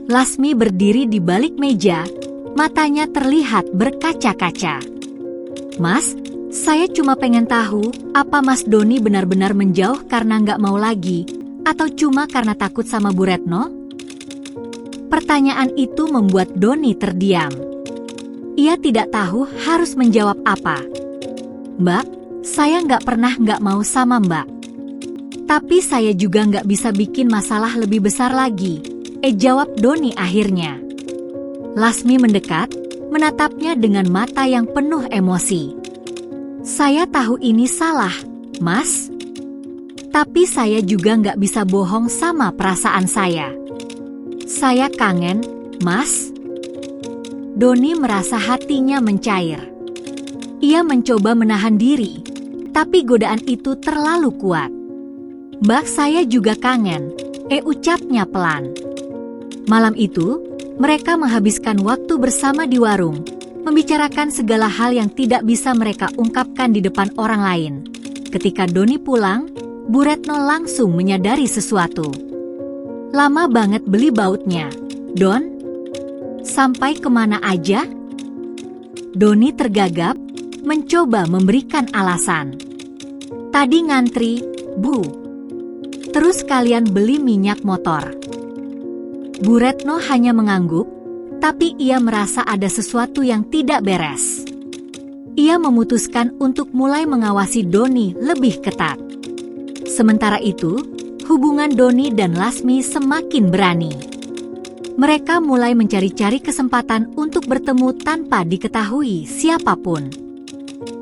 Lasmi berdiri di balik meja, matanya terlihat berkaca-kaca. "Mas, saya cuma pengen tahu, apa Mas Doni benar-benar menjauh karena nggak mau lagi, atau cuma karena takut sama Bu Retno?" Pertanyaan itu membuat Doni terdiam. Ia tidak tahu harus menjawab apa. "Mbak, saya nggak pernah nggak mau sama Mbak. Tapi saya juga nggak bisa bikin masalah lebih besar lagi," jawab Doni akhirnya. Lasmi mendekat, menatapnya dengan mata yang penuh emosi. "Saya tahu ini salah, Mas. Tapi saya juga nggak bisa bohong sama perasaan saya. Saya kangen, Mas." Doni merasa hatinya mencair. Ia mencoba menahan diri, tapi godaan itu terlalu kuat. "Mbak, saya juga kangen," ucapnya pelan. Malam itu, mereka menghabiskan waktu bersama di warung, membicarakan segala hal yang tidak bisa mereka ungkapkan di depan orang lain. Ketika Doni pulang, Bu Retno langsung menyadari sesuatu. "Lama banget beli bautnya, Don. Sampai kemana aja?" Doni tergagap, mencoba memberikan alasan. "Tadi ngantri, Bu. Terus kalian beli minyak motor." Bu Retno hanya mengangguk, tapi ia merasa ada sesuatu yang tidak beres. Ia memutuskan untuk mulai mengawasi Doni lebih ketat. Sementara itu, hubungan Doni dan Lasmi semakin berani. Mereka mulai mencari-cari kesempatan untuk bertemu tanpa diketahui siapapun.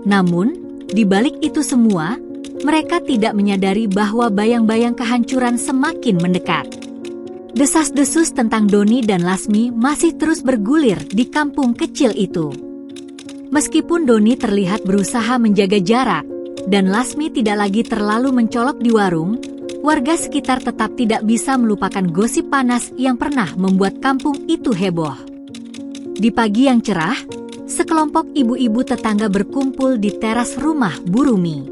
Namun, di balik itu semua, mereka tidak menyadari bahwa bayang-bayang kehancuran semakin mendekat. Desas-desus tentang Doni dan Lasmi masih terus bergulir di kampung kecil itu. Meskipun Doni terlihat berusaha menjaga jarak, dan Lasmi tidak lagi terlalu mencolok di warung, warga sekitar tetap tidak bisa melupakan gosip panas yang pernah membuat kampung itu heboh. Di pagi yang cerah, sekelompok ibu-ibu tetangga berkumpul di teras rumah Bu Rumi.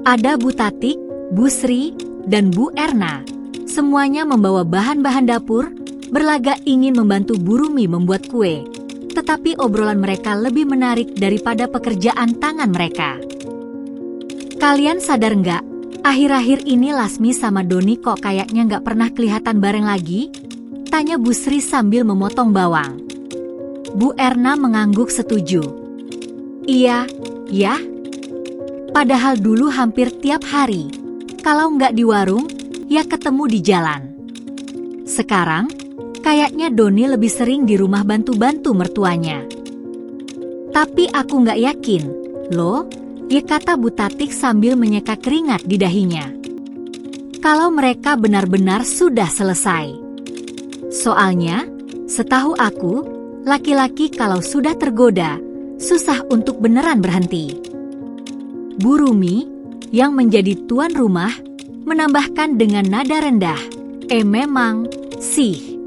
Ada Bu Tatik, Bu Sri, dan Bu Erna. Semuanya membawa bahan-bahan dapur, berlagak ingin membantu Bu Rumi membuat kue. Tetapi obrolan mereka lebih menarik daripada pekerjaan tangan mereka. Kalian sadar nggak? Akhir-akhir ini Lasmi sama Doni kok kayaknya nggak pernah kelihatan bareng lagi? Tanya Bu Sri sambil memotong bawang. Bu Erna mengangguk setuju. Iya, ya. Padahal dulu hampir tiap hari. Kalau nggak di warung, ya ketemu di jalan. Sekarang, kayaknya Doni lebih sering di rumah bantu-bantu mertuanya. Tapi aku nggak yakin, loh. Ya, kata Bu Tatik sambil menyeka keringat di dahinya. Kalau mereka benar-benar sudah selesai. Soalnya, setahu aku, laki-laki kalau sudah tergoda, susah untuk beneran berhenti. Bu Rumi, yang menjadi tuan rumah, menambahkan dengan nada rendah, memang sih.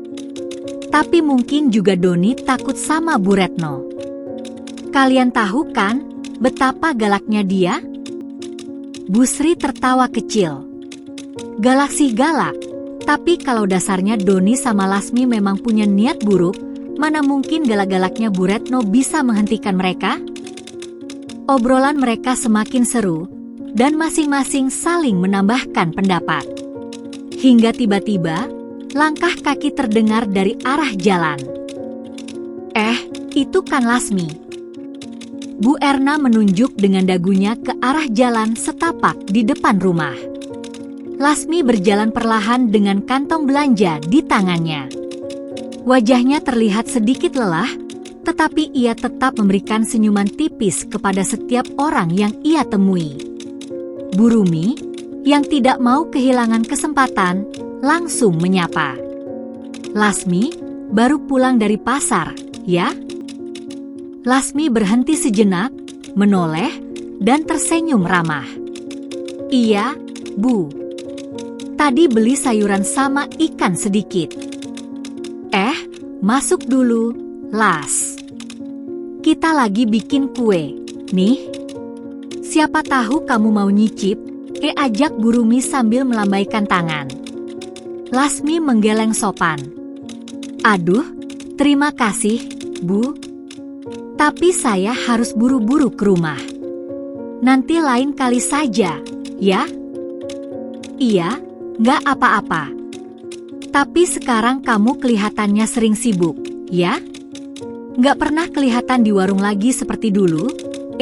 Tapi mungkin juga Doni takut sama Bu Retno. Kalian tahu kan betapa galaknya dia? Bu Sri tertawa kecil. Galak sih galak, tapi kalau dasarnya Doni sama Lasmi memang punya niat buruk, mana mungkin galak-galaknya Bu Retno bisa menghentikan mereka? Obrolan mereka semakin seru, dan masing-masing saling menambahkan pendapat. Hingga tiba-tiba, langkah kaki terdengar dari arah jalan. Itu kan Lasmi. Bu Erna menunjuk dengan dagunya ke arah jalan setapak di depan rumah. Lasmi berjalan perlahan dengan kantong belanja di tangannya. Wajahnya terlihat sedikit lelah, tetapi ia tetap memberikan senyuman tipis kepada setiap orang yang ia temui. Bu Rumi, yang tidak mau kehilangan kesempatan, langsung menyapa. Lasmi, baru pulang dari pasar, ya? Lasmi berhenti sejenak, menoleh, dan tersenyum ramah. Iya, Bu. Tadi beli sayuran sama ikan sedikit. Masuk dulu, Las. Kita lagi bikin kue, nih. Siapa tahu kamu mau nyicip, ajak Bu Rumi sambil melambaikan tangan. Lasmi menggeleng sopan. Aduh, terima kasih, Bu. Tapi saya harus buru-buru ke rumah. Nanti lain kali saja, ya? Iya, nggak apa-apa. Tapi sekarang kamu kelihatannya sering sibuk, ya? Nggak pernah kelihatan di warung lagi seperti dulu,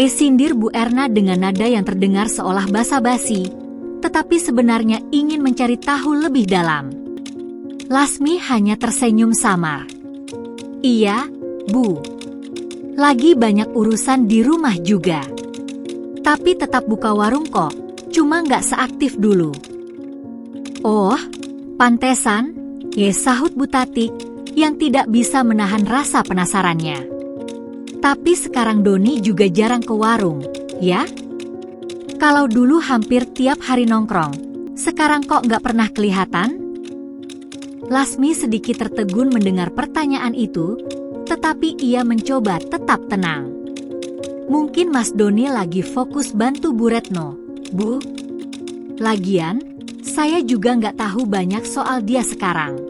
sindir Bu Erna dengan nada yang terdengar seolah basa-basi, tetapi sebenarnya ingin mencari tahu lebih dalam. Lasmi hanya tersenyum samar. Iya, Bu. Lagi banyak urusan di rumah juga. Tapi tetap buka warung kok, cuma nggak seaktif dulu. Oh, pantesan, sahut Bu Tatik, yang tidak bisa menahan rasa penasarannya. Tapi sekarang Doni juga jarang ke warung, ya? Kalau dulu hampir tiap hari nongkrong, sekarang kok nggak pernah kelihatan? Lasmi sedikit tertegun mendengar pertanyaan itu, tetapi ia mencoba tetap tenang. Mungkin Mas Doni lagi fokus bantu Bu Retno, Bu. Lagian, saya juga nggak tahu banyak soal dia sekarang.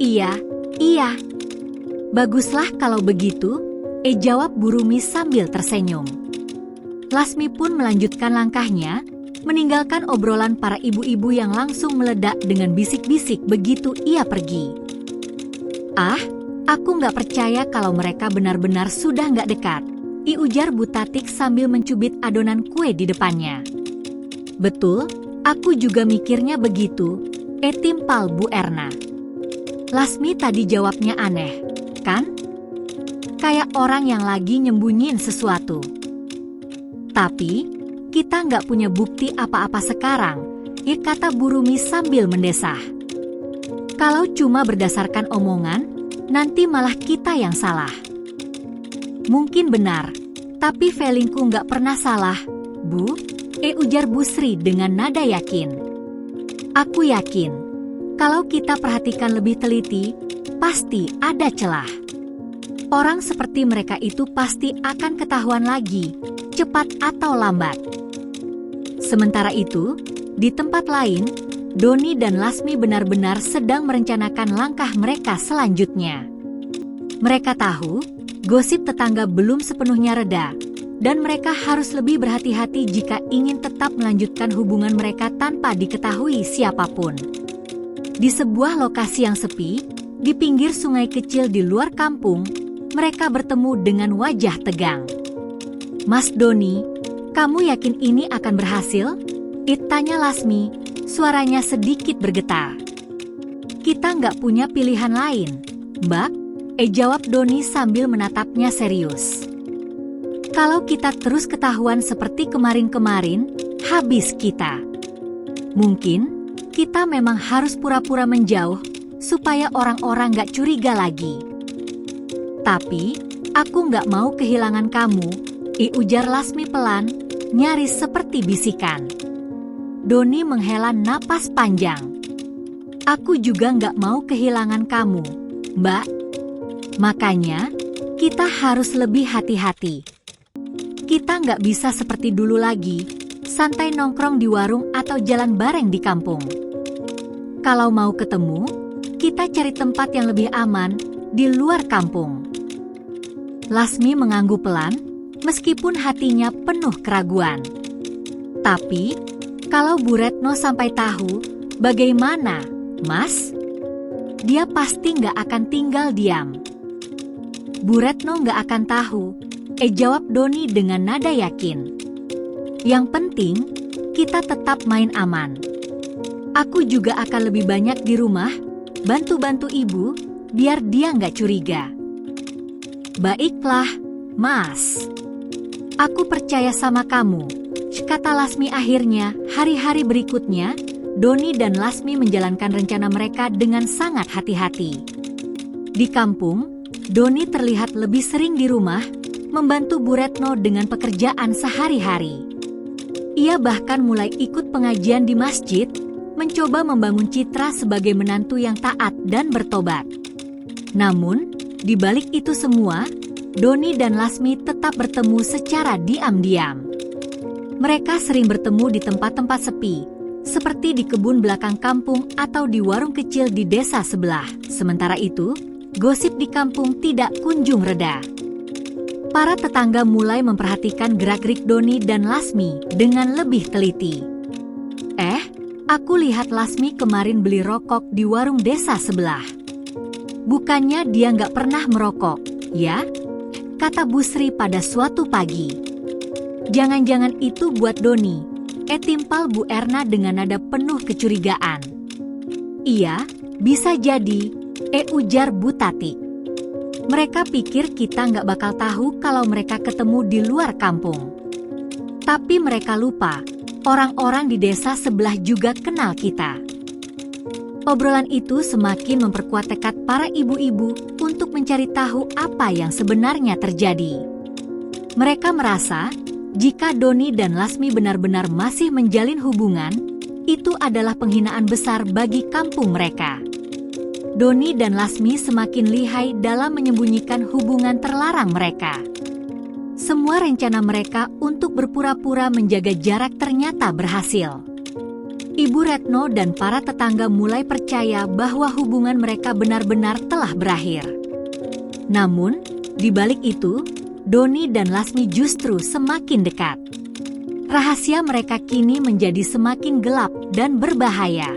Iya. Baguslah kalau begitu, jawab Bu Rumi sambil tersenyum. Lasmi pun melanjutkan langkahnya, meninggalkan obrolan para ibu-ibu yang langsung meledak dengan bisik-bisik begitu ia pergi. Aku nggak percaya kalau mereka benar-benar sudah nggak dekat, ujar Bu Tatik sambil mencubit adonan kue di depannya. Betul, aku juga mikirnya begitu, timpal Bu Erna. Lasmi tadi jawabnya aneh, kan? Kayak orang yang lagi nyembunyiin sesuatu. Tapi, kita nggak punya bukti apa-apa sekarang, kata Bu Rumi sambil mendesah. Kalau cuma berdasarkan omongan, nanti malah kita yang salah. Mungkin benar, tapi feelingku nggak pernah salah, Bu, ujar Bu Sri dengan nada yakin. Aku yakin, kalau kita perhatikan lebih teliti, pasti ada celah. Orang seperti mereka itu pasti akan ketahuan lagi, cepat atau lambat. Sementara itu, di tempat lain, Doni dan Lasmi benar-benar sedang merencanakan langkah mereka selanjutnya. Mereka tahu, gosip tetangga belum sepenuhnya reda, dan mereka harus lebih berhati-hati jika ingin tetap melanjutkan hubungan mereka tanpa diketahui siapapun. Di sebuah lokasi yang sepi, di pinggir sungai kecil di luar kampung, mereka bertemu dengan wajah tegang. "Mas Doni, kamu yakin ini akan berhasil?" Tanya Lasmi, suaranya sedikit bergetar. "Kita nggak punya pilihan lain, Mbak," jawab Doni sambil menatapnya serius. "Kalau kita terus ketahuan seperti kemarin-kemarin, habis kita. Mungkin kita memang harus pura-pura menjauh supaya orang-orang nggak curiga lagi. Tapi, aku nggak mau kehilangan kamu," ujar Lasmi pelan, nyaris seperti bisikan. Doni menghela napas panjang. "Aku juga nggak mau kehilangan kamu, Mbak. Makanya, kita harus lebih hati-hati. Kita nggak bisa seperti dulu lagi, santai nongkrong di warung atau jalan bareng di kampung. Kalau mau ketemu, kita cari tempat yang lebih aman di luar kampung." Lasmi mengangguk pelan, meskipun hatinya penuh keraguan. "Tapi, kalau Bu Retno sampai tahu, bagaimana, Mas? Dia pasti nggak akan tinggal diam." "Bu Retno nggak akan tahu," jawab Doni dengan nada yakin. "Yang penting, kita tetap main aman. Aku juga akan lebih banyak di rumah, bantu-bantu ibu, biar dia nggak curiga." "Baiklah, Mas. Aku percaya sama kamu," kata Lasmi akhirnya. Hari-hari berikutnya, Doni dan Lasmi menjalankan rencana mereka dengan sangat hati-hati. Di kampung, Doni terlihat lebih sering di rumah, membantu Bu Retno dengan pekerjaan sehari-hari. Ia bahkan mulai ikut pengajian di masjid, mencoba membangun citra sebagai menantu yang taat dan bertobat. Namun, di balik itu semua, Doni dan Lasmi tetap bertemu secara diam-diam. Mereka sering bertemu di tempat-tempat sepi, seperti di kebun belakang kampung atau di warung kecil di desa sebelah. Sementara itu, gosip di kampung tidak kunjung reda. Para tetangga mulai memperhatikan gerak-gerik Doni dan Lasmi dengan lebih teliti. Aku lihat Lasmi kemarin beli rokok di warung desa sebelah. Bukannya dia nggak pernah merokok, ya?" kata Bu Sri pada suatu pagi. "Jangan-jangan itu buat Doni," timpal Bu Erna dengan nada penuh kecurigaan. "Iya, bisa jadi," ujar Bu Tati. "Mereka pikir kita nggak bakal tahu kalau mereka ketemu di luar kampung. Tapi mereka lupa, orang-orang di desa sebelah juga kenal kita." Obrolan itu semakin memperkuat tekad para ibu-ibu untuk mencari tahu apa yang sebenarnya terjadi. Mereka merasa, jika Doni dan Lasmi benar-benar masih menjalin hubungan, itu adalah penghinaan besar bagi kampung mereka. Doni dan Lasmi semakin lihai dalam menyembunyikan hubungan terlarang mereka. Semua rencana mereka untuk berpura-pura menjaga jarak ternyata berhasil. Ibu Retno dan para tetangga mulai percaya bahwa hubungan mereka benar-benar telah berakhir. Namun, di balik itu, Doni dan Lasmi justru semakin dekat. Rahasia mereka kini menjadi semakin gelap dan berbahaya.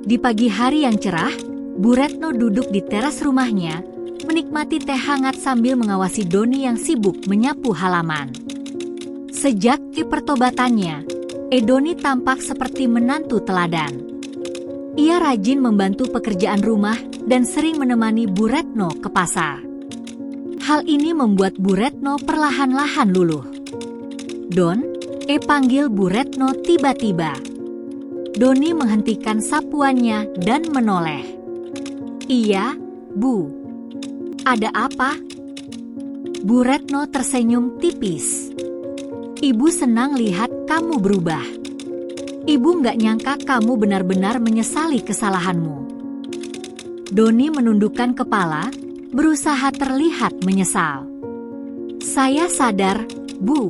Di pagi hari yang cerah, Bu Retno duduk di teras rumahnya, menikmati teh hangat sambil mengawasi Doni yang sibuk menyapu halaman. Sejak pertobatannya, Doni tampak seperti menantu teladan. Ia rajin membantu pekerjaan rumah dan sering menemani Bu Retno ke pasar. Hal ini membuat Bu Retno perlahan-lahan luluh. "Don," panggil Bu Retno tiba-tiba. Doni menghentikan sapuannya dan menoleh. "Iya, Bu. Ada apa?" Bu Retno tersenyum tipis. "Ibu senang lihat kamu berubah. Ibu nggak nyangka kamu benar-benar menyesali kesalahanmu." Doni menundukkan kepala, berusaha terlihat menyesal. Saya sadar, Bu.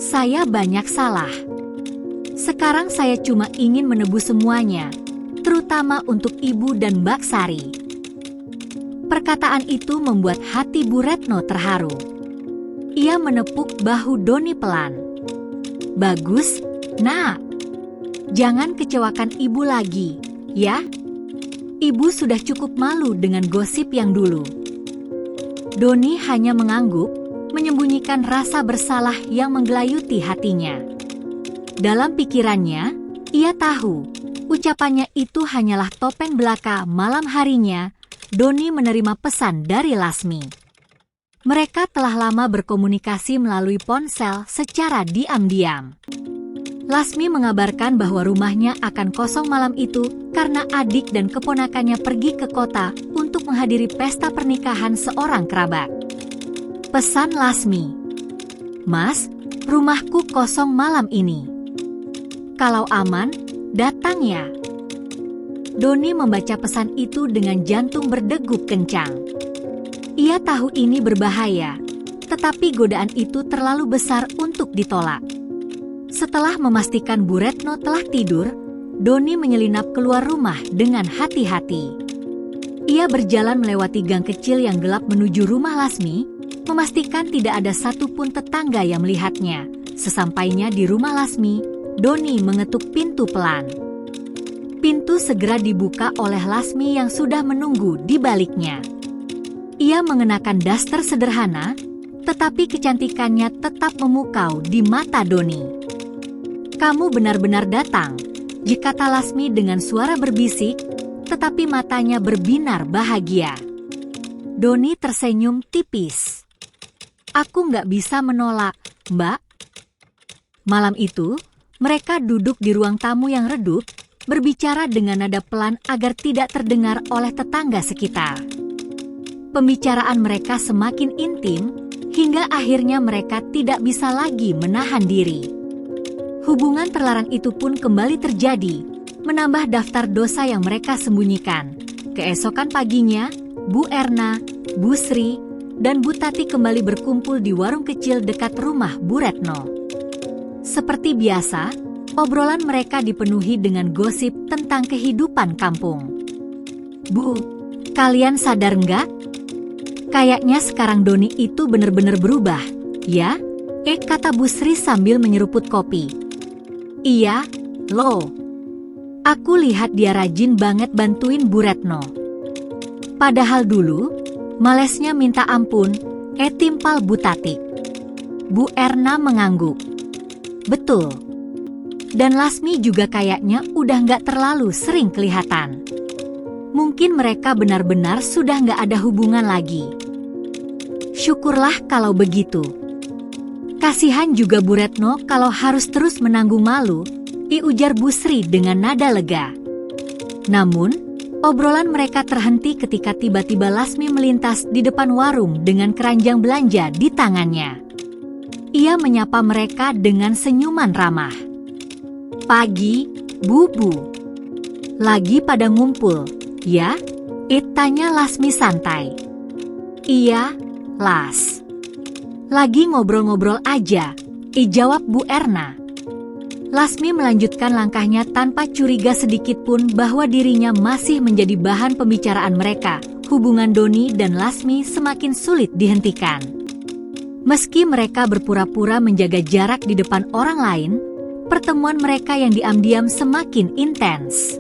Saya banyak salah. Sekarang saya cuma ingin menebus semuanya, terutama untuk Ibu dan Mbak Sari. Perkataan itu membuat hati Bu Retno terharu. Ia menepuk bahu Doni pelan. Bagus, Nak. Jangan kecewakan Ibu lagi, ya. Ibu sudah cukup malu dengan gosip yang dulu. Doni hanya mengangguk, menyembunyikan rasa bersalah yang menggelayuti hatinya. Dalam pikirannya, ia tahu, ucapannya itu hanyalah topeng belaka malam harinya. Doni menerima pesan dari Lasmi. Mereka telah lama berkomunikasi melalui ponsel secara diam-diam. Lasmi mengabarkan bahwa rumahnya akan kosong malam itu karena adik dan keponakannya pergi ke kota untuk menghadiri pesta pernikahan seorang kerabat. Pesan Lasmi, "Mas, rumahku kosong malam ini. Kalau aman, datang ya." Doni membaca pesan itu dengan jantung berdegup kencang. Ia tahu ini berbahaya, tetapi godaan itu terlalu besar untuk ditolak. Setelah memastikan Bu Retno telah tidur, Doni menyelinap keluar rumah dengan hati-hati. Ia berjalan melewati gang kecil yang gelap menuju rumah Lasmi, memastikan tidak ada satupun tetangga yang melihatnya. Sesampainya di rumah Lasmi, Doni mengetuk pintu pelan. Pintu segera dibuka oleh Lasmi yang sudah menunggu di baliknya. Ia mengenakan daster sederhana, tetapi kecantikannya tetap memukau di mata Doni. "Kamu benar-benar datang," kata Lasmi dengan suara berbisik, tetapi matanya berbinar bahagia. Doni tersenyum tipis. "Aku nggak bisa menolak, Mbak." Malam itu, mereka duduk di ruang tamu yang redup, berbicara dengan nada pelan agar tidak terdengar oleh tetangga sekitar. Pembicaraan mereka semakin intim, hingga akhirnya mereka tidak bisa lagi menahan diri. Hubungan terlarang itu pun kembali terjadi, menambah daftar dosa yang mereka sembunyikan. Keesokan paginya, Bu Erna, Bu Sri, dan Bu Tati kembali berkumpul di warung kecil dekat rumah Bu Retno. Seperti biasa, obrolan mereka dipenuhi dengan gosip tentang kehidupan kampung. "Bu, kalian sadar nggak? Kayaknya sekarang Doni itu benar-benar berubah, ya?" kata Bu Sri sambil menyeruput kopi. "Iya, loh. Aku lihat dia rajin banget bantuin Bu Retno. Padahal dulu, malesnya minta ampun, timpal Bu Tati." Bu Erna mengangguk. "Betul. Dan Lasmi juga kayaknya udah nggak terlalu sering kelihatan. Mungkin mereka benar-benar sudah nggak ada hubungan lagi." "Syukurlah kalau begitu. Kasihan juga Bu Retno kalau harus terus menanggung malu," ujar Bu Sri dengan nada lega. Namun, obrolan mereka terhenti ketika tiba-tiba Lasmi melintas di depan warung dengan keranjang belanja di tangannya. Ia menyapa mereka dengan senyuman ramah. "Pagi, Bu. Lagi pada ngumpul, ya?" tanya Lasmi santai. "Iya, Las. Lagi ngobrol-ngobrol aja," jawab Bu Erna. Lasmi melanjutkan langkahnya tanpa curiga sedikit pun bahwa dirinya masih menjadi bahan pembicaraan mereka. Hubungan Doni dan Lasmi semakin sulit dihentikan. Meski mereka berpura-pura menjaga jarak di depan orang lain, pertemuan mereka yang diam-diam semakin intens.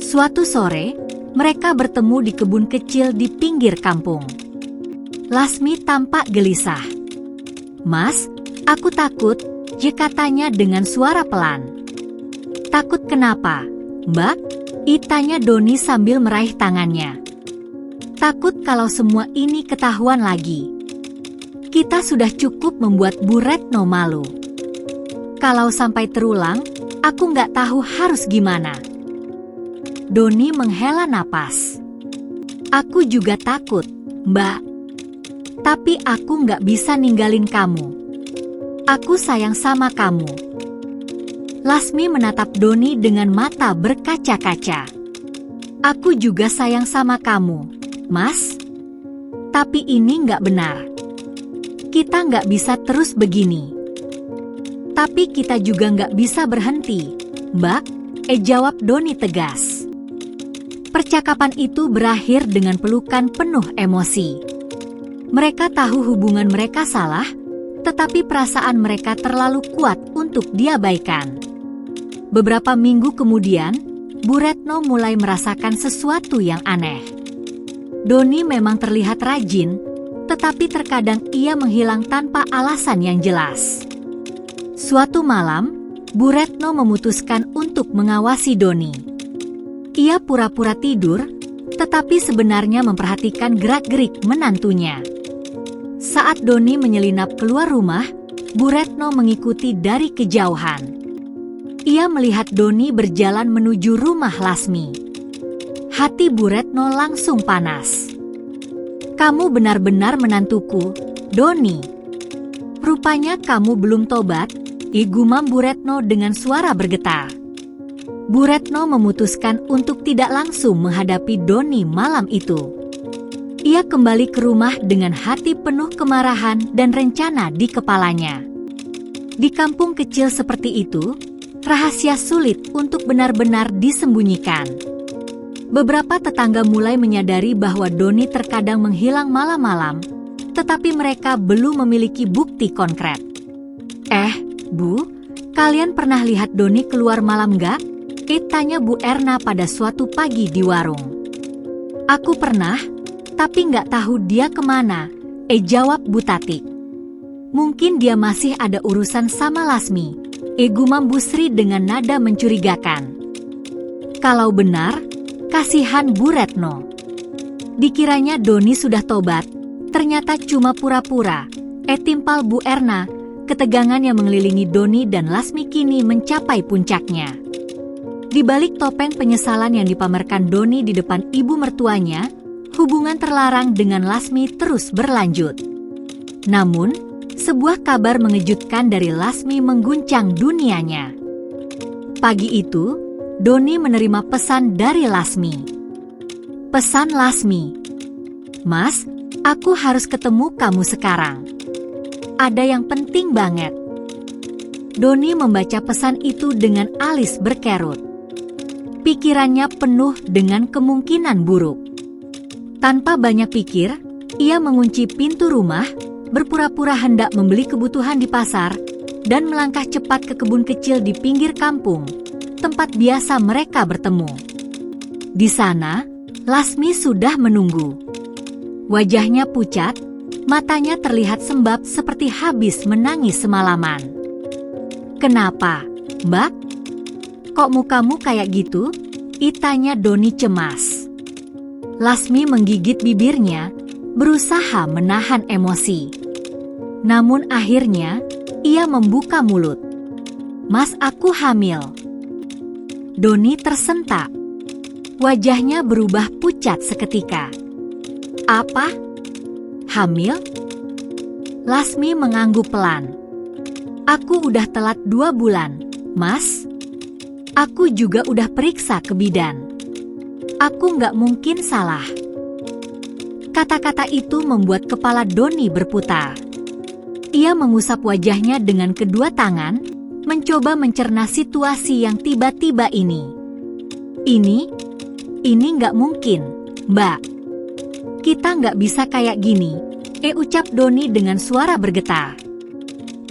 Suatu sore, mereka bertemu di kebun kecil di pinggir kampung. Lasmi tampak gelisah. "Mas, aku takut," katanya dengan suara pelan. "Takut kenapa, Mbak?" tanya Doni sambil meraih tangannya. "Takut kalau semua ini ketahuan lagi. Kita sudah cukup membuat Bu Retno malu. Kalau sampai terulang, aku nggak tahu harus gimana." Doni menghela napas. "Aku juga takut, Mbak. Tapi aku nggak bisa ninggalin kamu. Aku sayang sama kamu." Lasmi menatap Doni dengan mata berkaca-kaca. "Aku juga sayang sama kamu, Mas." Tapi ini nggak benar. Kita nggak bisa terus begini. Tapi kita juga nggak bisa berhenti, Mbak, jawab Doni tegas. Percakapan itu berakhir dengan pelukan penuh emosi. Mereka tahu hubungan mereka salah, tetapi perasaan mereka terlalu kuat untuk diabaikan. Beberapa minggu kemudian, Bu Retno mulai merasakan sesuatu yang aneh. Doni memang terlihat rajin, tetapi terkadang ia menghilang tanpa alasan yang jelas. Suatu malam, Bu Retno memutuskan untuk mengawasi Doni. Ia pura-pura tidur, tetapi sebenarnya memperhatikan gerak-gerik menantunya. Saat Doni menyelinap keluar rumah, Bu Retno mengikuti dari kejauhan. Ia melihat Doni berjalan menuju rumah Lasmi. Hati Bu Retno langsung panas. Kamu benar-benar menantuku, Doni. Rupanya kamu belum tobat, gumam Bu Retno dengan suara bergetar. Bu Retno memutuskan untuk tidak langsung menghadapi Doni malam itu. Ia kembali ke rumah dengan hati penuh kemarahan dan rencana di kepalanya. Di kampung kecil seperti itu, rahasia sulit untuk benar-benar disembunyikan. Beberapa tetangga mulai menyadari bahwa Doni terkadang menghilang malam-malam, tetapi mereka belum memiliki bukti konkret. Bu, kalian pernah lihat Doni keluar malam gak? Tanya Bu Erna pada suatu pagi di warung. Aku pernah, tapi nggak tahu dia kemana, jawab Bu Tatik. Mungkin dia masih ada urusan sama Lasmi, gumam Bu Sri dengan nada mencurigakan. Kalau benar, kasihan Bu Retno. Dikiranya Doni sudah tobat, ternyata cuma pura-pura, timpal Bu Erna. Ketegangan yang mengelilingi Doni dan Lasmi kini mencapai puncaknya. Di balik topeng penyesalan yang dipamerkan Doni di depan ibu mertuanya, hubungan terlarang dengan Lasmi terus berlanjut. Namun, sebuah kabar mengejutkan dari Lasmi mengguncang dunianya. Pagi itu, Doni menerima pesan dari Lasmi. Pesan Lasmi. Mas, aku harus ketemu kamu sekarang. Ada yang penting banget. Doni membaca pesan itu dengan alis berkerut. Pikirannya penuh dengan kemungkinan buruk. Tanpa banyak pikir, ia mengunci pintu rumah, berpura-pura hendak membeli kebutuhan di pasar, dan melangkah cepat ke kebun kecil di pinggir kampung, tempat biasa mereka bertemu. Di sana, Lasmi sudah menunggu. Wajahnya pucat, matanya terlihat sembab seperti habis menangis semalaman. Kenapa, Mbak? Kok mukamu kayak gitu? Tanya Doni cemas. Lasmi menggigit bibirnya, berusaha menahan emosi. Namun akhirnya, ia membuka mulut. Mas, aku hamil. Doni tersentak. Wajahnya berubah pucat seketika. Apa? Hamil? Lasmi mengangguk pelan. Aku udah telat 2 bulan, Mas. Aku juga udah periksa ke bidan. Aku nggak mungkin salah. Kata-kata itu membuat kepala Doni berputar. Ia mengusap wajahnya dengan kedua tangan, mencoba mencerna situasi yang tiba-tiba ini. Ini nggak mungkin, Mbak. Kita nggak bisa kayak gini, ucap Doni dengan suara bergetar.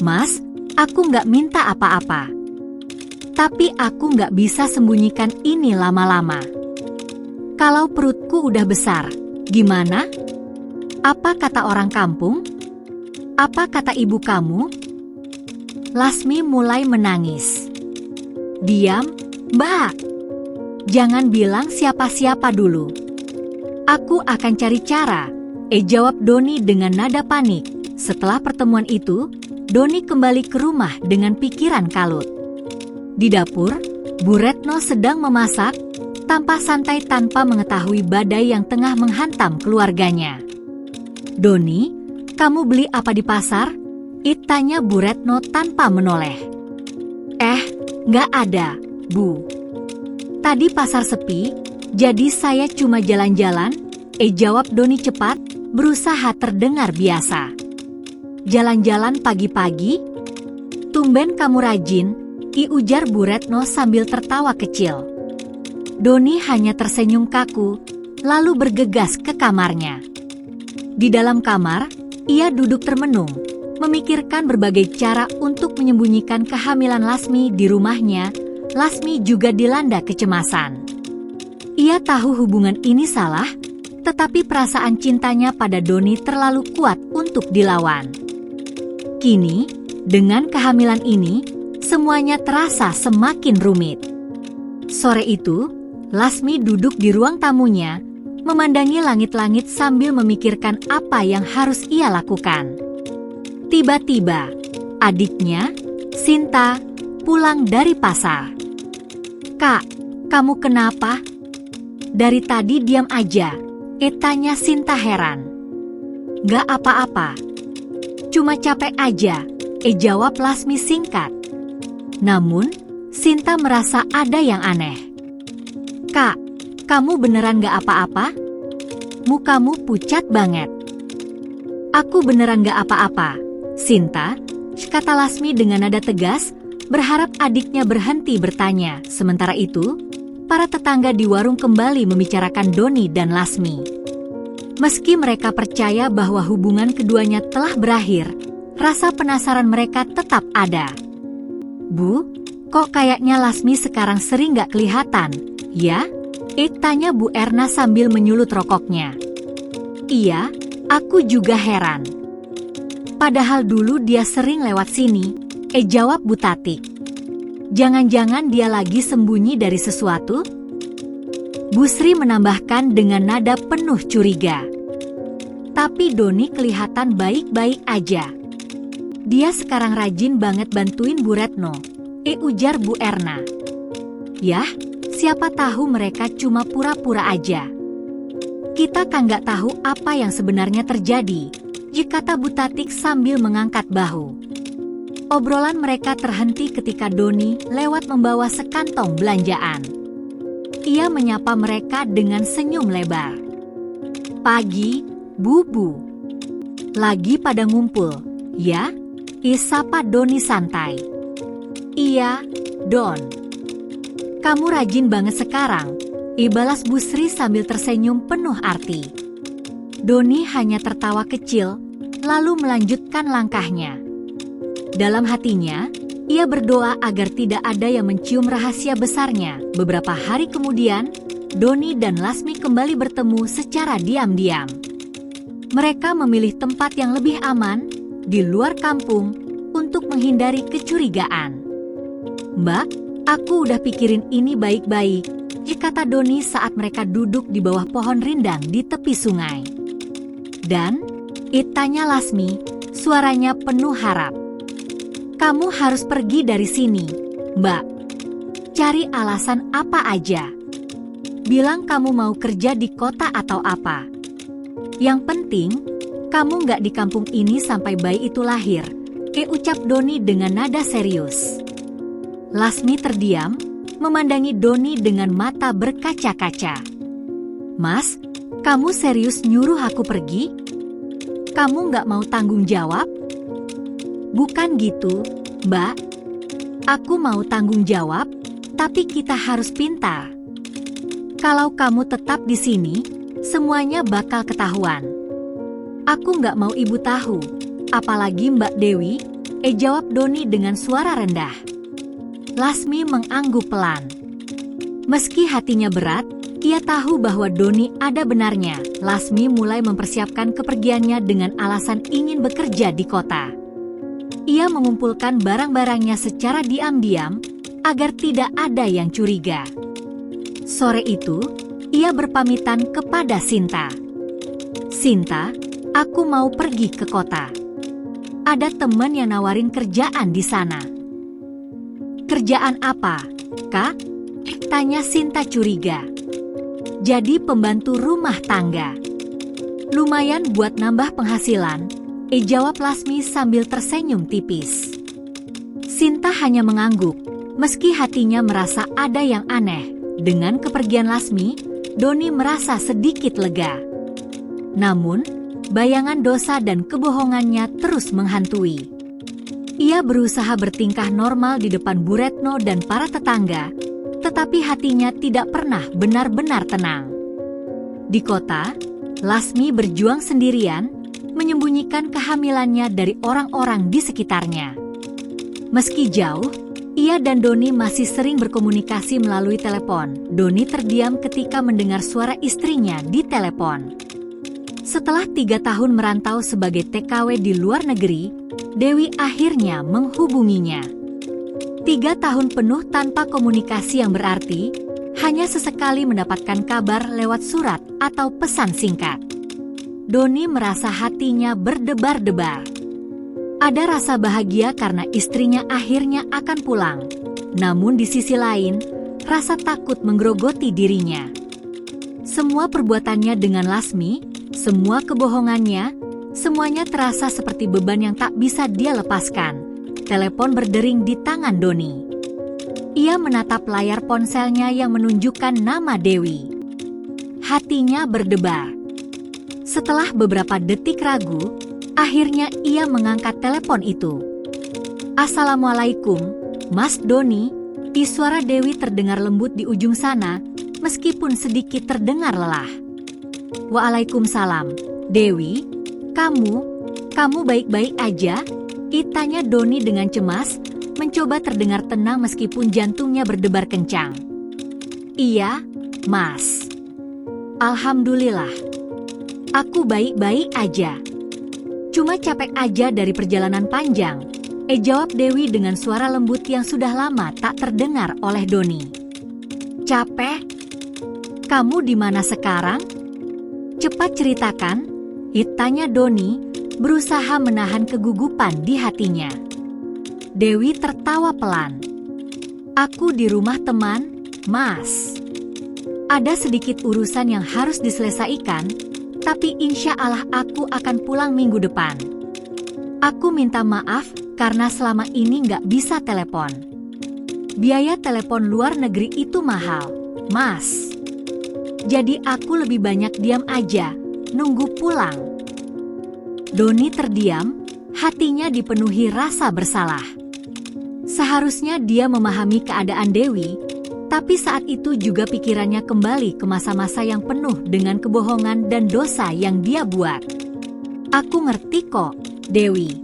Mas, aku nggak minta apa-apa. Tapi aku nggak bisa sembunyikan ini lama-lama. Kalau perutku udah besar, gimana? Apa kata orang kampung? Apa kata ibu kamu? Lasmi mulai menangis. Diam, Mbak. Jangan bilang siapa-siapa dulu. Aku akan cari cara, jawab Doni dengan nada panik. Setelah pertemuan itu, Doni kembali ke rumah dengan pikiran kalut. Di dapur, Bu Retno sedang memasak, tampak santai tanpa mengetahui badai yang tengah menghantam keluarganya. Doni, kamu beli apa di pasar? Tanya Bu Retno tanpa menoleh. Nggak ada, Bu. Tadi pasar sepi, jadi saya cuma jalan-jalan, jawab Doni cepat, berusaha terdengar biasa. Jalan-jalan pagi-pagi? Tumben kamu rajin, ujar Bu Retno sambil tertawa kecil. Doni hanya tersenyum kaku, lalu bergegas ke kamarnya. Di dalam kamar, ia duduk termenung, memikirkan berbagai cara untuk menyembunyikan kehamilan Lasmi di rumahnya. Lasmi juga dilanda kecemasan. Ia tahu hubungan ini salah, tetapi perasaan cintanya pada Doni terlalu kuat untuk dilawan. Kini, dengan kehamilan ini, semuanya terasa semakin rumit. Sore itu, Lasmi duduk di ruang tamunya, memandangi langit-langit sambil memikirkan apa yang harus ia lakukan. Tiba-tiba, adiknya, Sinta, pulang dari pasar. "Kak, kamu kenapa? Dari tadi diam aja," tanya Sinta heran. "Gak apa-apa. Cuma capek aja," jawab Lasmi singkat. Namun, Sinta merasa ada yang aneh. "Kak, kamu beneran gak apa-apa? Mukamu pucat banget." "Aku beneran gak apa-apa, Sinta," kata Lasmi dengan nada tegas, berharap adiknya berhenti bertanya. Sementara itu, para tetangga di warung kembali membicarakan Doni dan Lasmi. Meski mereka percaya bahwa hubungan keduanya telah berakhir, rasa penasaran mereka tetap ada. "Bu, kok kayaknya Lasmi sekarang sering gak kelihatan, ya?" Tanya Bu Erna sambil menyulut rokoknya. "Iya, aku juga heran. Padahal dulu dia sering lewat sini," jawab Bu Tatik. "Jangan-jangan dia lagi sembunyi dari sesuatu?" Bu Sri menambahkan dengan nada penuh curiga. "Tapi Doni kelihatan baik-baik aja. Dia sekarang rajin banget bantuin Bu Retno," ujar Bu Erna. "Yah, siapa tahu mereka cuma pura-pura aja. Kita kan nggak tahu apa yang sebenarnya terjadi," kata Bu Tatik sambil mengangkat bahu. Obrolan mereka terhenti ketika Doni lewat membawa sekantong belanjaan. Ia menyapa mereka dengan senyum lebar. "Pagi, Bu. Lagi pada ngumpul, ya?" sapa Doni santai. "Iya, Don. Kamu rajin banget sekarang," balas Bu Sri sambil tersenyum penuh arti. Doni hanya tertawa kecil, lalu melanjutkan langkahnya. Dalam hatinya, ia berdoa agar tidak ada yang mencium rahasia besarnya. Beberapa hari kemudian, Doni dan Lasmi kembali bertemu secara diam-diam. Mereka memilih tempat yang lebih aman, di luar kampung, untuk menghindari kecurigaan. "Mbak, aku udah pikirin ini baik-baik," kata Doni saat mereka duduk di bawah pohon rindang di tepi sungai. "Dan?" tanya Lasmi, suaranya penuh harap. "Kamu harus pergi dari sini, Mbak. Cari alasan apa aja. Bilang kamu mau kerja di kota atau apa. Yang penting, kamu nggak di kampung ini sampai bayi itu lahir," ucap Doni dengan nada serius. Lasmi terdiam, memandangi Doni dengan mata berkaca-kaca. "Mas, kamu serius nyuruh aku pergi? Kamu nggak mau tanggung jawab?" "Bukan gitu, Mbak. Aku mau tanggung jawab, tapi kita harus pintar. Kalau kamu tetap di sini, semuanya bakal ketahuan. Aku nggak mau ibu tahu, apalagi Mbak Dewi," jawab Doni dengan suara rendah. Lasmi mengangguk pelan. Meski hatinya berat, ia tahu bahwa Doni ada benarnya. Lasmi mulai mempersiapkan kepergiannya dengan alasan ingin bekerja di kota. Ia mengumpulkan barang-barangnya secara diam-diam agar tidak ada yang curiga. Sore itu, ia berpamitan kepada Sinta. "Sinta, aku mau pergi ke kota. Ada teman yang nawarin kerjaan di sana." "Kerjaan apa, Kak?" tanya Sinta curiga. "Jadi pembantu rumah tangga. Lumayan buat nambah penghasilan," jawab Lasmi sambil tersenyum tipis. Sinta hanya mengangguk, meski hatinya merasa ada yang aneh. Dengan kepergian Lasmi, Doni merasa sedikit lega. Namun, bayangan dosa dan kebohongannya terus menghantui. Ia berusaha bertingkah normal di depan Bu Retno dan para tetangga, tetapi hatinya tidak pernah benar-benar tenang. Di kota, Lasmi berjuang sendirian, menyembunyikan kehamilannya dari orang-orang di sekitarnya. Meski jauh, ia dan Doni masih sering berkomunikasi melalui telepon. Doni terdiam ketika mendengar suara istrinya di telepon. Setelah 3 tahun merantau sebagai TKW di luar negeri, Dewi akhirnya menghubunginya. 3 tahun penuh tanpa komunikasi yang berarti, hanya sesekali mendapatkan kabar lewat surat atau pesan singkat. Doni merasa hatinya berdebar-debar. Ada rasa bahagia karena istrinya akhirnya akan pulang. Namun di sisi lain, rasa takut menggerogoti dirinya. Semua perbuatannya dengan Lasmi, semua kebohongannya, semuanya terasa seperti beban yang tak bisa dia lepaskan. Telepon berdering di tangan Doni. Ia menatap layar ponselnya yang menunjukkan nama Dewi. Hatinya berdebar. Setelah beberapa detik ragu, akhirnya ia mengangkat telepon itu. "Assalamualaikum, Mas Doni." Suara Dewi terdengar lembut di ujung sana, meskipun sedikit terdengar lelah. "Waalaikumsalam, Dewi. Kamu baik-baik aja?" Tanya Doni dengan cemas, mencoba terdengar tenang meskipun jantungnya berdebar kencang. "Iya, Mas. Alhamdulillah. Aku baik-baik aja. Cuma capek aja dari perjalanan panjang," jawab Dewi dengan suara lembut yang sudah lama tak terdengar oleh Doni. "Capek? Kamu di mana sekarang? Cepat ceritakan," tanya Doni, berusaha menahan kegugupan di hatinya. Dewi tertawa pelan. "Aku di rumah teman, Mas. Ada sedikit urusan yang harus diselesaikan, tapi insya Allah aku akan pulang minggu depan. Aku minta maaf karena selama ini nggak bisa telepon. Biaya telepon luar negeri itu mahal, Mas. Jadi aku lebih banyak diam aja, nunggu pulang." Doni terdiam, hatinya dipenuhi rasa bersalah. Seharusnya dia memahami keadaan Dewi, tapi saat itu juga pikirannya kembali ke masa-masa yang penuh dengan kebohongan dan dosa yang dia buat. "Aku ngerti kok, Dewi.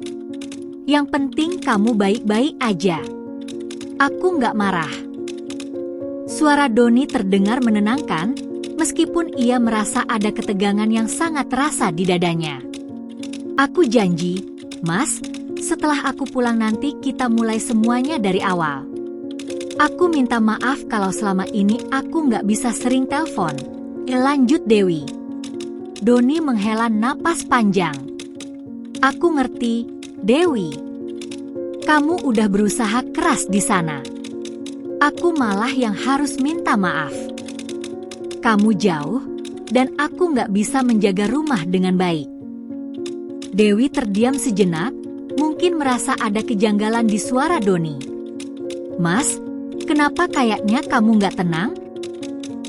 Yang penting kamu baik-baik aja. Aku nggak marah." Suara Doni terdengar menenangkan, meskipun ia merasa ada ketegangan yang sangat terasa di dadanya. "Aku janji, Mas, setelah aku pulang nanti kita mulai semuanya dari awal. Aku minta maaf kalau selama ini aku nggak bisa sering telepon," lanjut Dewi. Doni menghela napas panjang. "Aku ngerti, Dewi. Kamu udah berusaha keras di sana. Aku malah yang harus minta maaf. Kamu jauh, dan aku nggak bisa menjaga rumah dengan baik." Dewi terdiam sejenak, mungkin merasa ada kejanggalan di suara Doni. "Mas, kenapa kayaknya kamu nggak tenang?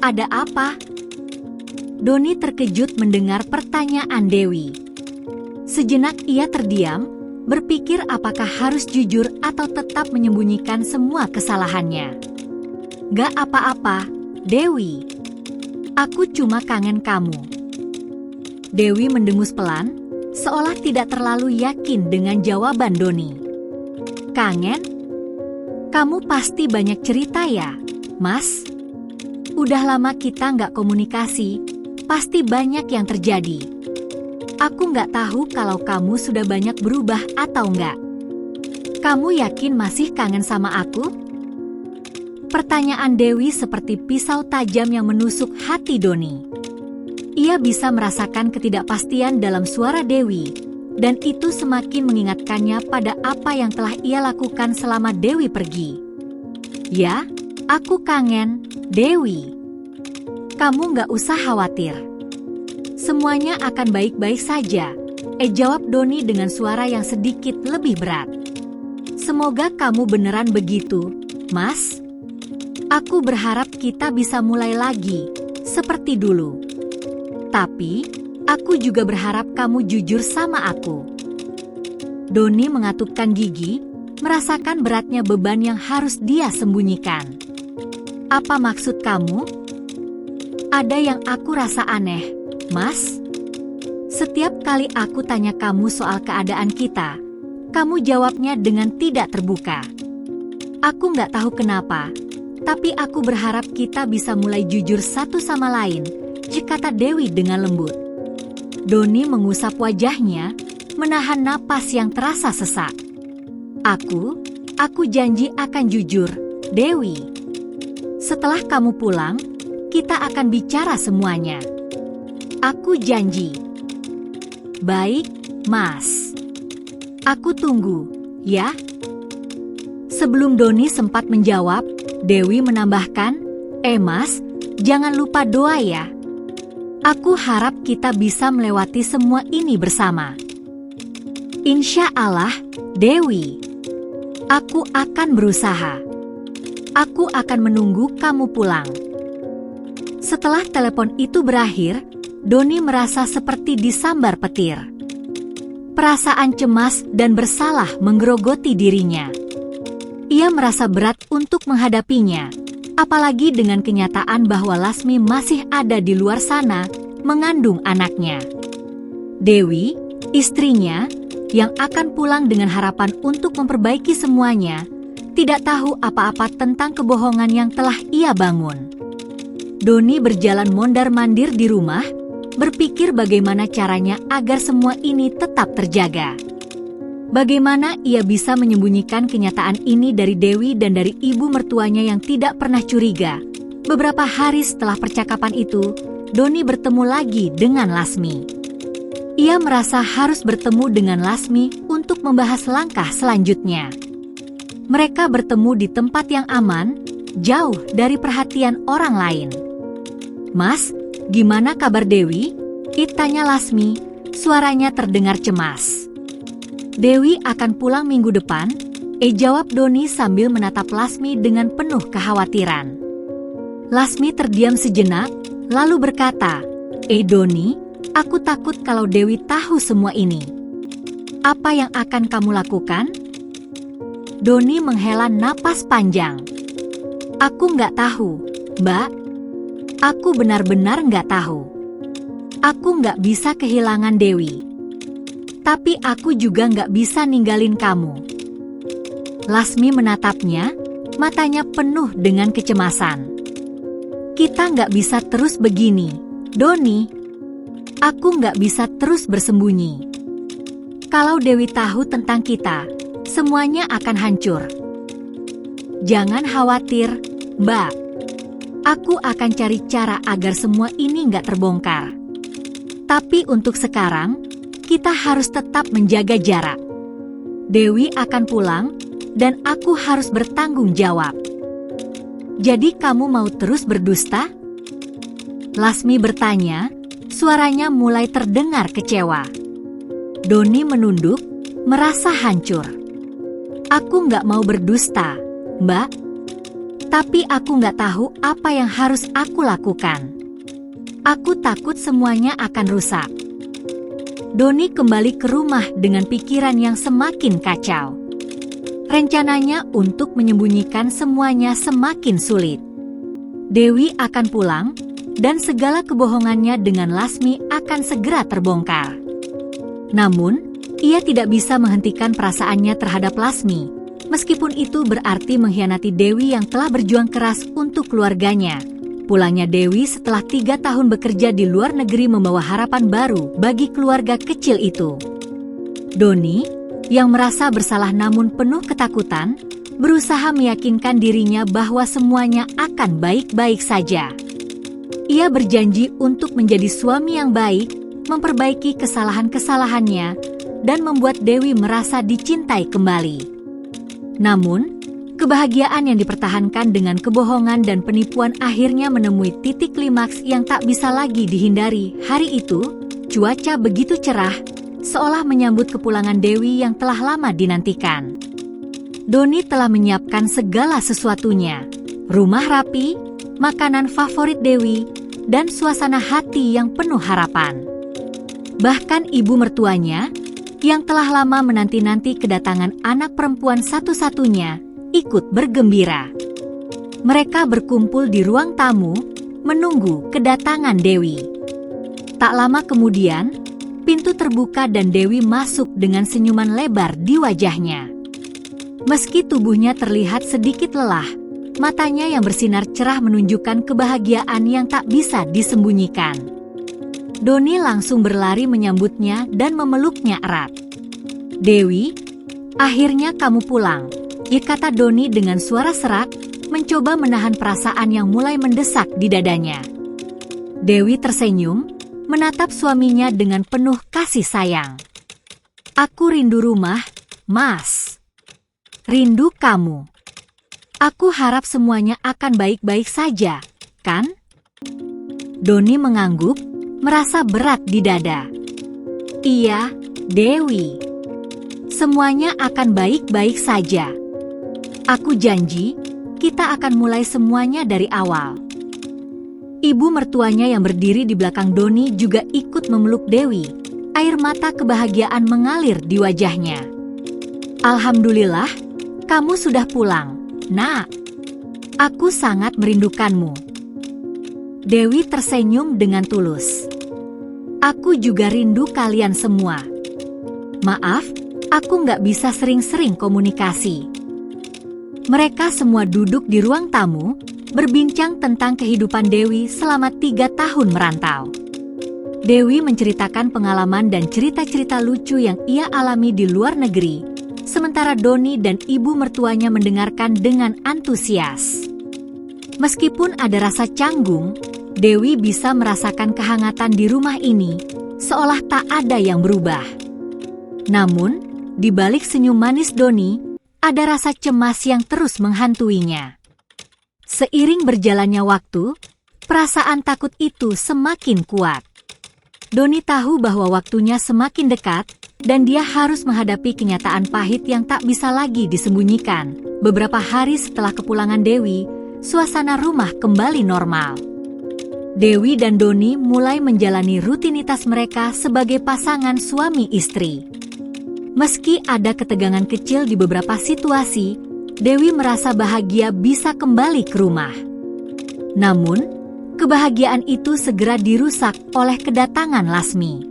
Ada apa?" Doni terkejut mendengar pertanyaan Dewi. Sejenak ia terdiam, berpikir apakah harus jujur atau tetap menyembunyikan semua kesalahannya. "Gak apa-apa, Dewi. Aku cuma kangen kamu." Dewi mendengus pelan, seolah tidak terlalu yakin dengan jawaban Doni. "Kangen? Kamu pasti banyak cerita ya, Mas? Udah lama kita nggak komunikasi, pasti banyak yang terjadi. Aku nggak tahu kalau kamu sudah banyak berubah atau nggak. Kamu yakin masih kangen sama aku?" Pertanyaan Dewi seperti pisau tajam yang menusuk hati Doni. Ia bisa merasakan ketidakpastian dalam suara Dewi, dan itu semakin mengingatkannya pada apa yang telah ia lakukan selama Dewi pergi. "Ya, aku kangen, Dewi. Kamu nggak usah khawatir. Semuanya akan baik-baik saja," jawab Doni dengan suara yang sedikit lebih berat. "Semoga kamu beneran begitu, Mas. Aku berharap kita bisa mulai lagi, seperti dulu. Tapi, Aku juga berharap kamu jujur sama aku. Doni mengatupkan gigi, merasakan beratnya beban yang harus dia sembunyikan. Apa maksud kamu? Ada yang aku rasa aneh, Mas. Setiap kali aku tanya kamu soal keadaan kita, kamu jawabnya dengan tidak terbuka. Aku nggak tahu kenapa, tapi aku berharap kita bisa mulai jujur satu sama lain, kata Dewi dengan lembut. Doni mengusap wajahnya, menahan napas yang terasa sesak. Aku janji akan jujur, Dewi. Setelah kamu pulang, kita akan bicara semuanya. Aku janji. Baik, Mas. Aku tunggu, ya. Sebelum Doni sempat menjawab, Dewi menambahkan, Mas, jangan lupa doa ya. Aku harap kita bisa melewati semua ini bersama. Insya Allah, Dewi. Aku akan berusaha. Aku akan menunggu kamu pulang. Setelah telepon itu berakhir, Doni merasa seperti disambar petir. Perasaan cemas dan bersalah menggerogoti dirinya. Ia merasa berat untuk menghadapinya, apalagi dengan kenyataan bahwa Lasmi masih ada di luar sana, mengandung anaknya. Dewi, istrinya, yang akan pulang dengan harapan untuk memperbaiki semuanya, tidak tahu apa-apa tentang kebohongan yang telah ia bangun. Doni berjalan mondar-mandir di rumah, berpikir bagaimana caranya agar semua ini tetap terjaga. Bagaimana ia bisa menyembunyikan kenyataan ini dari Dewi dan dari ibu mertuanya yang tidak pernah curiga. Beberapa hari setelah percakapan itu, Doni bertemu lagi dengan Lasmi. Ia merasa harus bertemu dengan Lasmi untuk membahas langkah selanjutnya. Mereka bertemu di tempat yang aman, jauh dari perhatian orang lain. Mas, gimana kabar Dewi? Tanya Lasmi, suaranya terdengar cemas. Dewi akan pulang minggu depan, jawab Doni sambil menatap Lasmi dengan penuh kekhawatiran. Lasmi terdiam sejenak, lalu berkata, Doni, aku takut kalau Dewi tahu semua ini. Apa yang akan kamu lakukan? Doni menghela napas panjang. Aku nggak tahu, Mbak. Aku benar-benar nggak tahu. Aku nggak bisa kehilangan Dewi. Tapi aku juga nggak bisa ninggalin kamu. Lasmi menatapnya, matanya penuh dengan kecemasan. Kita nggak bisa terus begini, Doni. Aku nggak bisa terus bersembunyi. Kalau Dewi tahu tentang kita, semuanya akan hancur. Jangan khawatir, Mbak. Aku akan cari cara agar semua ini nggak terbongkar. Tapi untuk sekarang, kita harus tetap menjaga jarak. Dewi akan pulang, dan aku harus bertanggung jawab. Jadi kamu mau terus berdusta? Lasmi bertanya, suaranya mulai terdengar kecewa. Doni menunduk, merasa hancur. Aku nggak mau berdusta, Mbak. Tapi aku nggak tahu apa yang harus aku lakukan. Aku takut semuanya akan rusak. Doni kembali ke rumah dengan pikiran yang semakin kacau. Rencananya untuk menyembunyikan semuanya semakin sulit. Dewi akan pulang, dan segala kebohongannya dengan Lasmi akan segera terbongkar. Namun, ia tidak bisa menghentikan perasaannya terhadap Lasmi, meskipun itu berarti mengkhianati Dewi yang telah berjuang keras untuk keluarganya. Pulangnya Dewi setelah 3 tahun bekerja di luar negeri membawa harapan baru bagi keluarga kecil itu. Doni, yang merasa bersalah namun penuh ketakutan, berusaha meyakinkan dirinya bahwa semuanya akan baik-baik saja. Ia berjanji untuk menjadi suami yang baik, memperbaiki kesalahan-kesalahannya, dan membuat Dewi merasa dicintai kembali. Namun, kebahagiaan yang dipertahankan dengan kebohongan dan penipuan akhirnya menemui titik klimaks yang tak bisa lagi dihindari. Hari itu, cuaca begitu cerah, seolah menyambut kepulangan Dewi yang telah lama dinantikan. Doni telah menyiapkan segala sesuatunya, rumah rapi, makanan favorit Dewi, dan suasana hati yang penuh harapan. Bahkan ibu mertuanya, yang telah lama menanti-nanti kedatangan anak perempuan satu-satunya, ikut bergembira. Mereka berkumpul di ruang tamu, menunggu kedatangan Dewi. Tak lama kemudian, pintu terbuka dan Dewi masuk dengan senyuman lebar di wajahnya. Meski tubuhnya terlihat sedikit lelah, matanya yang bersinar cerah menunjukkan kebahagiaan yang tak bisa disembunyikan. Doni langsung berlari menyambutnya dan memeluknya erat. "Dewi, akhirnya kamu pulang," kata Doni dengan suara serak, mencoba menahan perasaan yang mulai mendesak di dadanya. Dewi tersenyum, menatap suaminya dengan penuh kasih sayang. "Aku rindu rumah, Mas. Rindu kamu. Aku harap semuanya akan baik-baik saja, kan?" Doni mengangguk, merasa berat di dada. "Iya, Dewi. Semuanya akan baik-baik saja. Aku janji, kita akan mulai semuanya dari awal." Ibu mertuanya yang berdiri di belakang Doni juga ikut memeluk Dewi. Air mata kebahagiaan mengalir di wajahnya. "Alhamdulillah, kamu sudah pulang, Nak. Aku sangat merindukanmu." Dewi tersenyum dengan tulus. "Aku juga rindu kalian semua. Maaf, aku nggak bisa sering-sering komunikasi." Mereka semua duduk di ruang tamu, berbincang tentang kehidupan Dewi selama 3 tahun merantau. Dewi menceritakan pengalaman dan cerita-cerita lucu yang ia alami di luar negeri, sementara Doni dan ibu mertuanya mendengarkan dengan antusias. Meskipun ada rasa canggung, Dewi bisa merasakan kehangatan di rumah ini, seolah tak ada yang berubah. Namun, di balik senyum manis Doni, ada rasa cemas yang terus menghantuinya. Seiring berjalannya waktu, perasaan takut itu semakin kuat. Doni tahu bahwa waktunya semakin dekat, dan dia harus menghadapi kenyataan pahit yang tak bisa lagi disembunyikan. Beberapa hari setelah kepulangan Dewi, suasana rumah kembali normal. Dewi dan Doni mulai menjalani rutinitas mereka sebagai pasangan suami istri. Meski ada ketegangan kecil di beberapa situasi, Dewi merasa bahagia bisa kembali ke rumah. Namun, kebahagiaan itu segera dirusak oleh kedatangan Lasmi.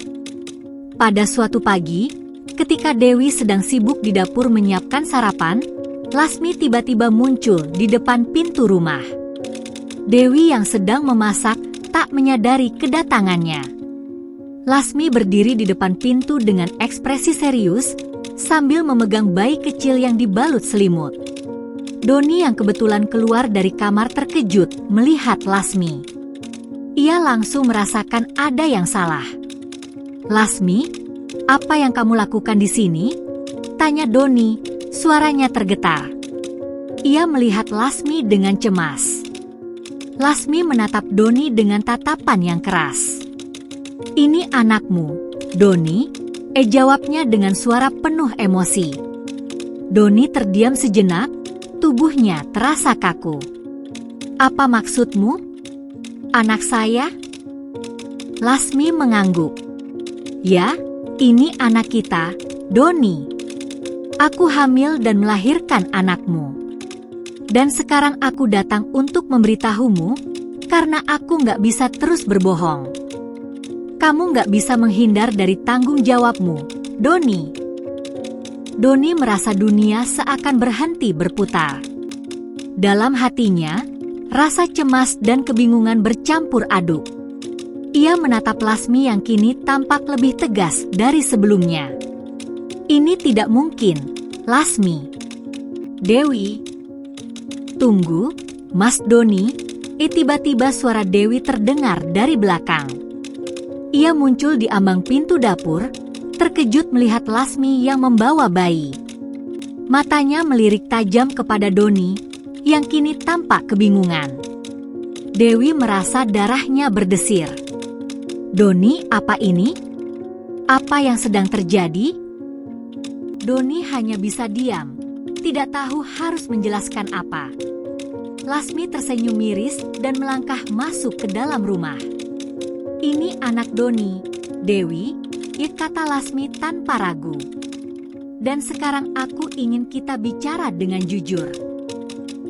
Pada suatu pagi, ketika Dewi sedang sibuk di dapur menyiapkan sarapan, Lasmi tiba-tiba muncul di depan pintu rumah. Dewi yang sedang memasak tak menyadari kedatangannya. Lasmi berdiri di depan pintu dengan ekspresi serius, sambil memegang bayi kecil yang dibalut selimut. Doni yang kebetulan keluar dari kamar terkejut melihat Lasmi. Ia langsung merasakan ada yang salah. "Lasmi, apa yang kamu lakukan di sini?" tanya Doni, suaranya tergetar. Ia melihat Lasmi dengan cemas. Lasmi menatap Doni dengan tatapan yang keras. "Ini anakmu, Doni," jawabnya dengan suara penuh emosi. Doni terdiam sejenak, tubuhnya terasa kaku. "Apa maksudmu? Anak saya?" Lasmi mengangguk. "Ya, ini anak kita, Doni. Aku hamil dan melahirkan anakmu. Dan sekarang aku datang untuk memberitahumu, karena aku nggak bisa terus berbohong. Kamu nggak bisa menghindar dari tanggung jawabmu, Doni." Doni merasa dunia seakan berhenti berputar. Dalam hatinya, rasa cemas dan kebingungan bercampur aduk. Ia menatap Lasmi yang kini tampak lebih tegas dari sebelumnya. "Ini tidak mungkin, Lasmi." "Dewi." "Tunggu, Mas Doni." Tiba-tiba suara Dewi terdengar dari belakang. Ia muncul di ambang pintu dapur, terkejut melihat Lasmi yang membawa bayi. Matanya melirik tajam kepada Doni, yang kini tampak kebingungan. Dewi merasa darahnya berdesir. "Doni, apa ini? Apa yang sedang terjadi?" Doni hanya bisa diam, tidak tahu harus menjelaskan apa. Lasmi tersenyum miris dan melangkah masuk ke dalam rumah. "Ini anak Doni, Dewi," Ya, kata Lasmi tanpa ragu. Dan sekarang aku ingin kita bicara dengan jujur.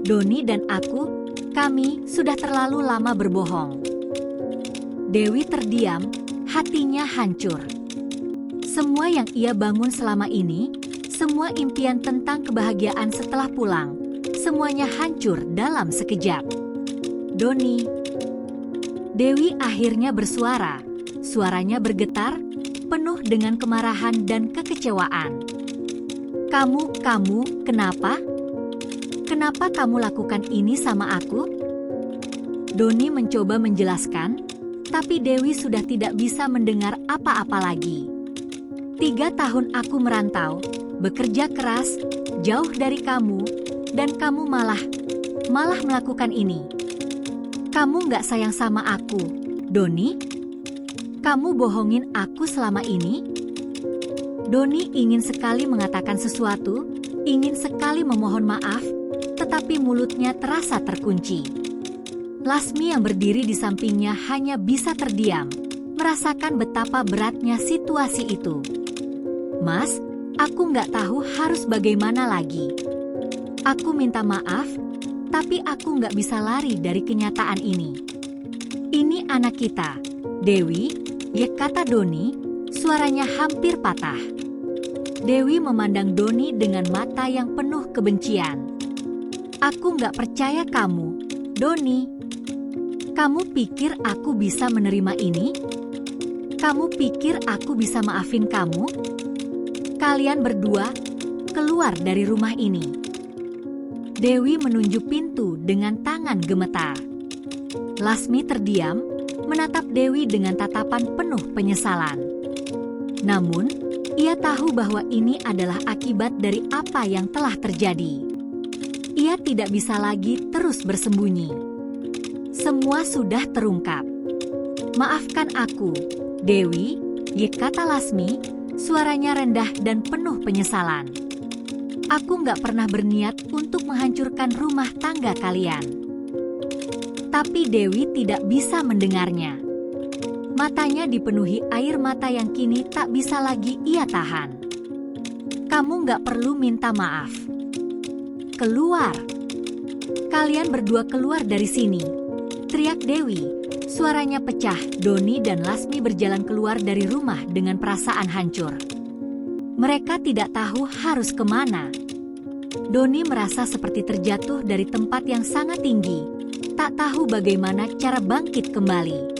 Doni dan aku, kami sudah terlalu lama berbohong. Dewi terdiam, hatinya hancur. Semua yang ia bangun selama ini, semua impian tentang kebahagiaan setelah pulang, semuanya hancur dalam sekejap. Doni. Dewi akhirnya bersuara. Suaranya bergetar, penuh dengan kemarahan dan kekecewaan. Kamu, kenapa? Kenapa kamu lakukan ini sama aku? Doni mencoba menjelaskan, tapi Dewi sudah tidak bisa mendengar apa-apa lagi. 3 tahun aku merantau, bekerja keras, jauh dari kamu, dan kamu malah melakukan ini. Kamu nggak sayang sama aku, Doni? Kamu bohongin aku selama ini? Doni ingin sekali mengatakan sesuatu, ingin sekali memohon maaf, tetapi mulutnya terasa terkunci. Lasmi yang berdiri di sampingnya hanya bisa terdiam, merasakan betapa beratnya situasi itu. Mas, aku nggak tahu harus bagaimana lagi. Aku minta maaf, tapi aku nggak bisa lari dari kenyataan ini. Ini anak kita, Dewi, ya, kata Doni, suaranya hampir patah. Dewi memandang Doni dengan mata yang penuh kebencian. Aku nggak percaya kamu, Doni. Kamu pikir aku bisa menerima ini? Kamu pikir aku bisa maafin kamu? Kalian berdua, keluar dari rumah ini. Dewi menunjuk pintu dengan tangan gemetar. Lasmi terdiam, menatap Dewi dengan tatapan penuh penyesalan. Namun, ia tahu bahwa ini adalah akibat dari apa yang telah terjadi. Ia tidak bisa lagi terus bersembunyi. Semua sudah terungkap. Maafkan aku, Dewi, ya, kata Lasmi, suaranya rendah dan penuh penyesalan. Aku nggak pernah berniat untuk menghancurkan rumah tangga kalian. Tapi Dewi tidak bisa mendengarnya. Matanya dipenuhi air mata yang kini tak bisa lagi ia tahan. Kamu nggak perlu minta maaf. Keluar. Kalian berdua keluar dari sini, teriak Dewi. Suaranya pecah. Doni dan Lasmi berjalan keluar dari rumah dengan perasaan hancur. Mereka tidak tahu harus kemana. Doni merasa seperti terjatuh dari tempat yang sangat tinggi, tak tahu bagaimana cara bangkit kembali.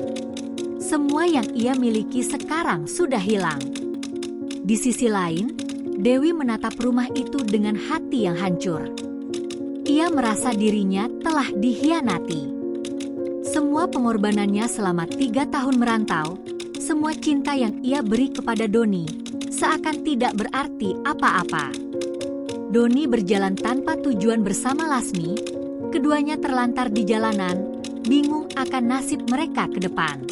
Semua yang ia miliki sekarang sudah hilang. Di sisi lain, Dewi menatap rumah itu dengan hati yang hancur. Ia merasa dirinya telah dikhianati. Semua pengorbanannya selama 3 tahun merantau, semua cinta yang ia beri kepada Doni, seakan tidak berarti apa-apa. Doni berjalan tanpa tujuan bersama Lasmi, keduanya terlantar di jalanan, bingung akan nasib mereka ke depan.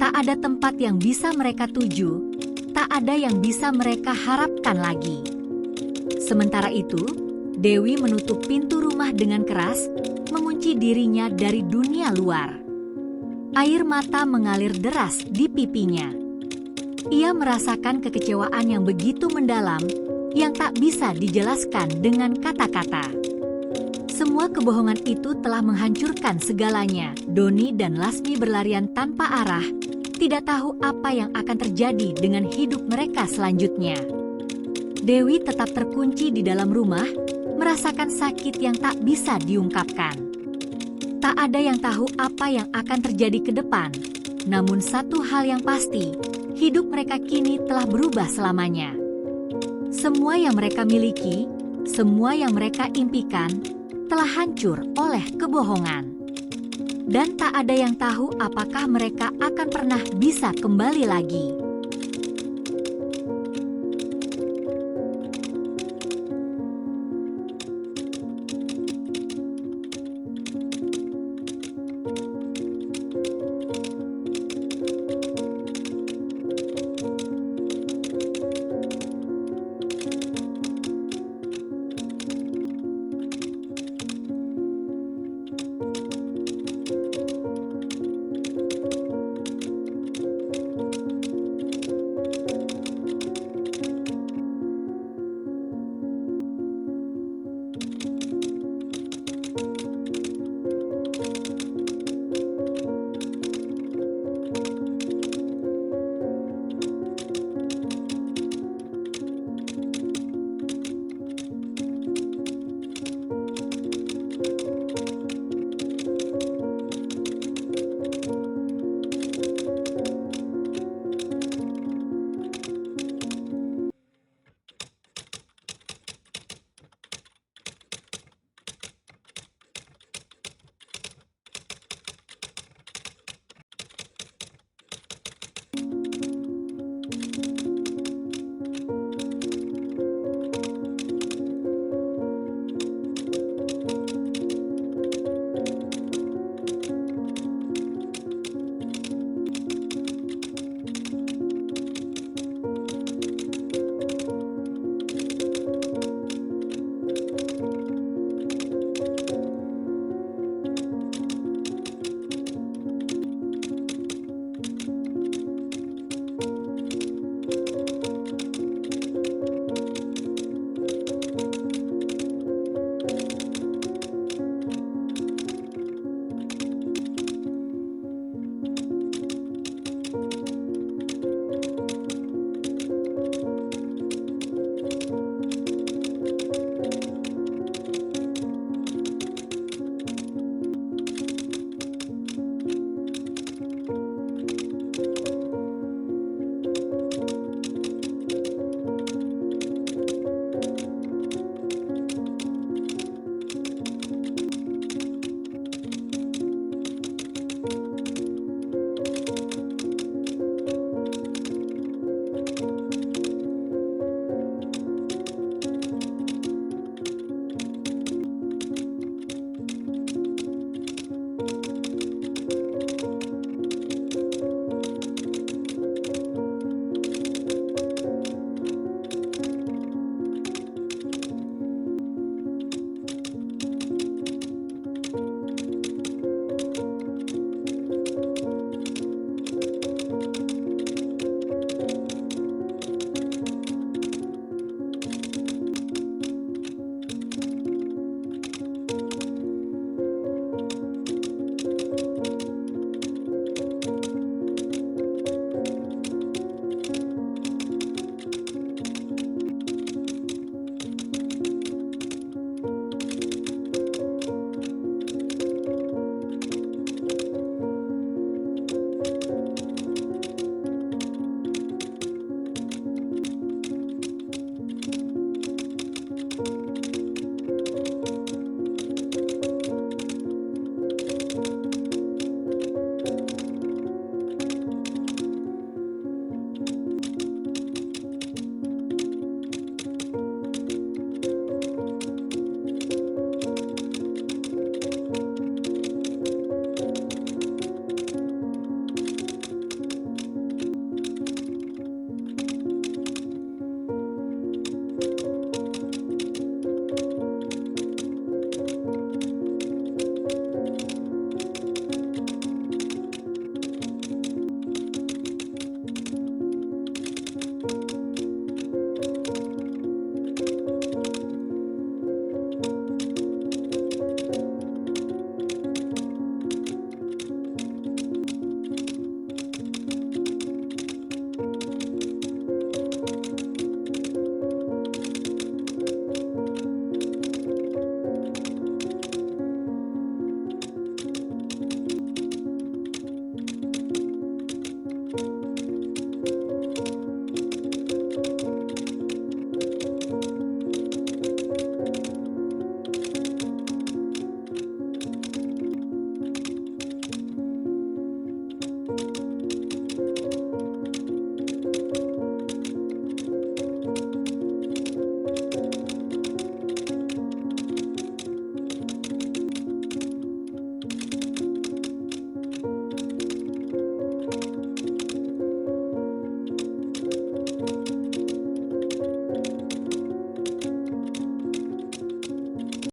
Tak ada tempat yang bisa mereka tuju, tak ada yang bisa mereka harapkan lagi. Sementara itu, Dewi menutup pintu rumah dengan keras, mengunci dirinya dari dunia luar. Air mata mengalir deras di pipinya. Ia merasakan kekecewaan yang begitu mendalam, yang tak bisa dijelaskan dengan kata-kata. Semua kebohongan itu telah menghancurkan segalanya. Doni dan Lasmi berlarian tanpa arah, tidak tahu apa yang akan terjadi dengan hidup mereka selanjutnya. Dewi tetap terkunci di dalam rumah, merasakan sakit yang tak bisa diungkapkan. Tak ada yang tahu apa yang akan terjadi ke depan. Namun satu hal yang pasti, hidup mereka kini telah berubah selamanya. Semua yang mereka miliki, semua yang mereka impikan, telah hancur oleh kebohongan. Dan tak ada yang tahu apakah mereka akan pernah bisa kembali lagi.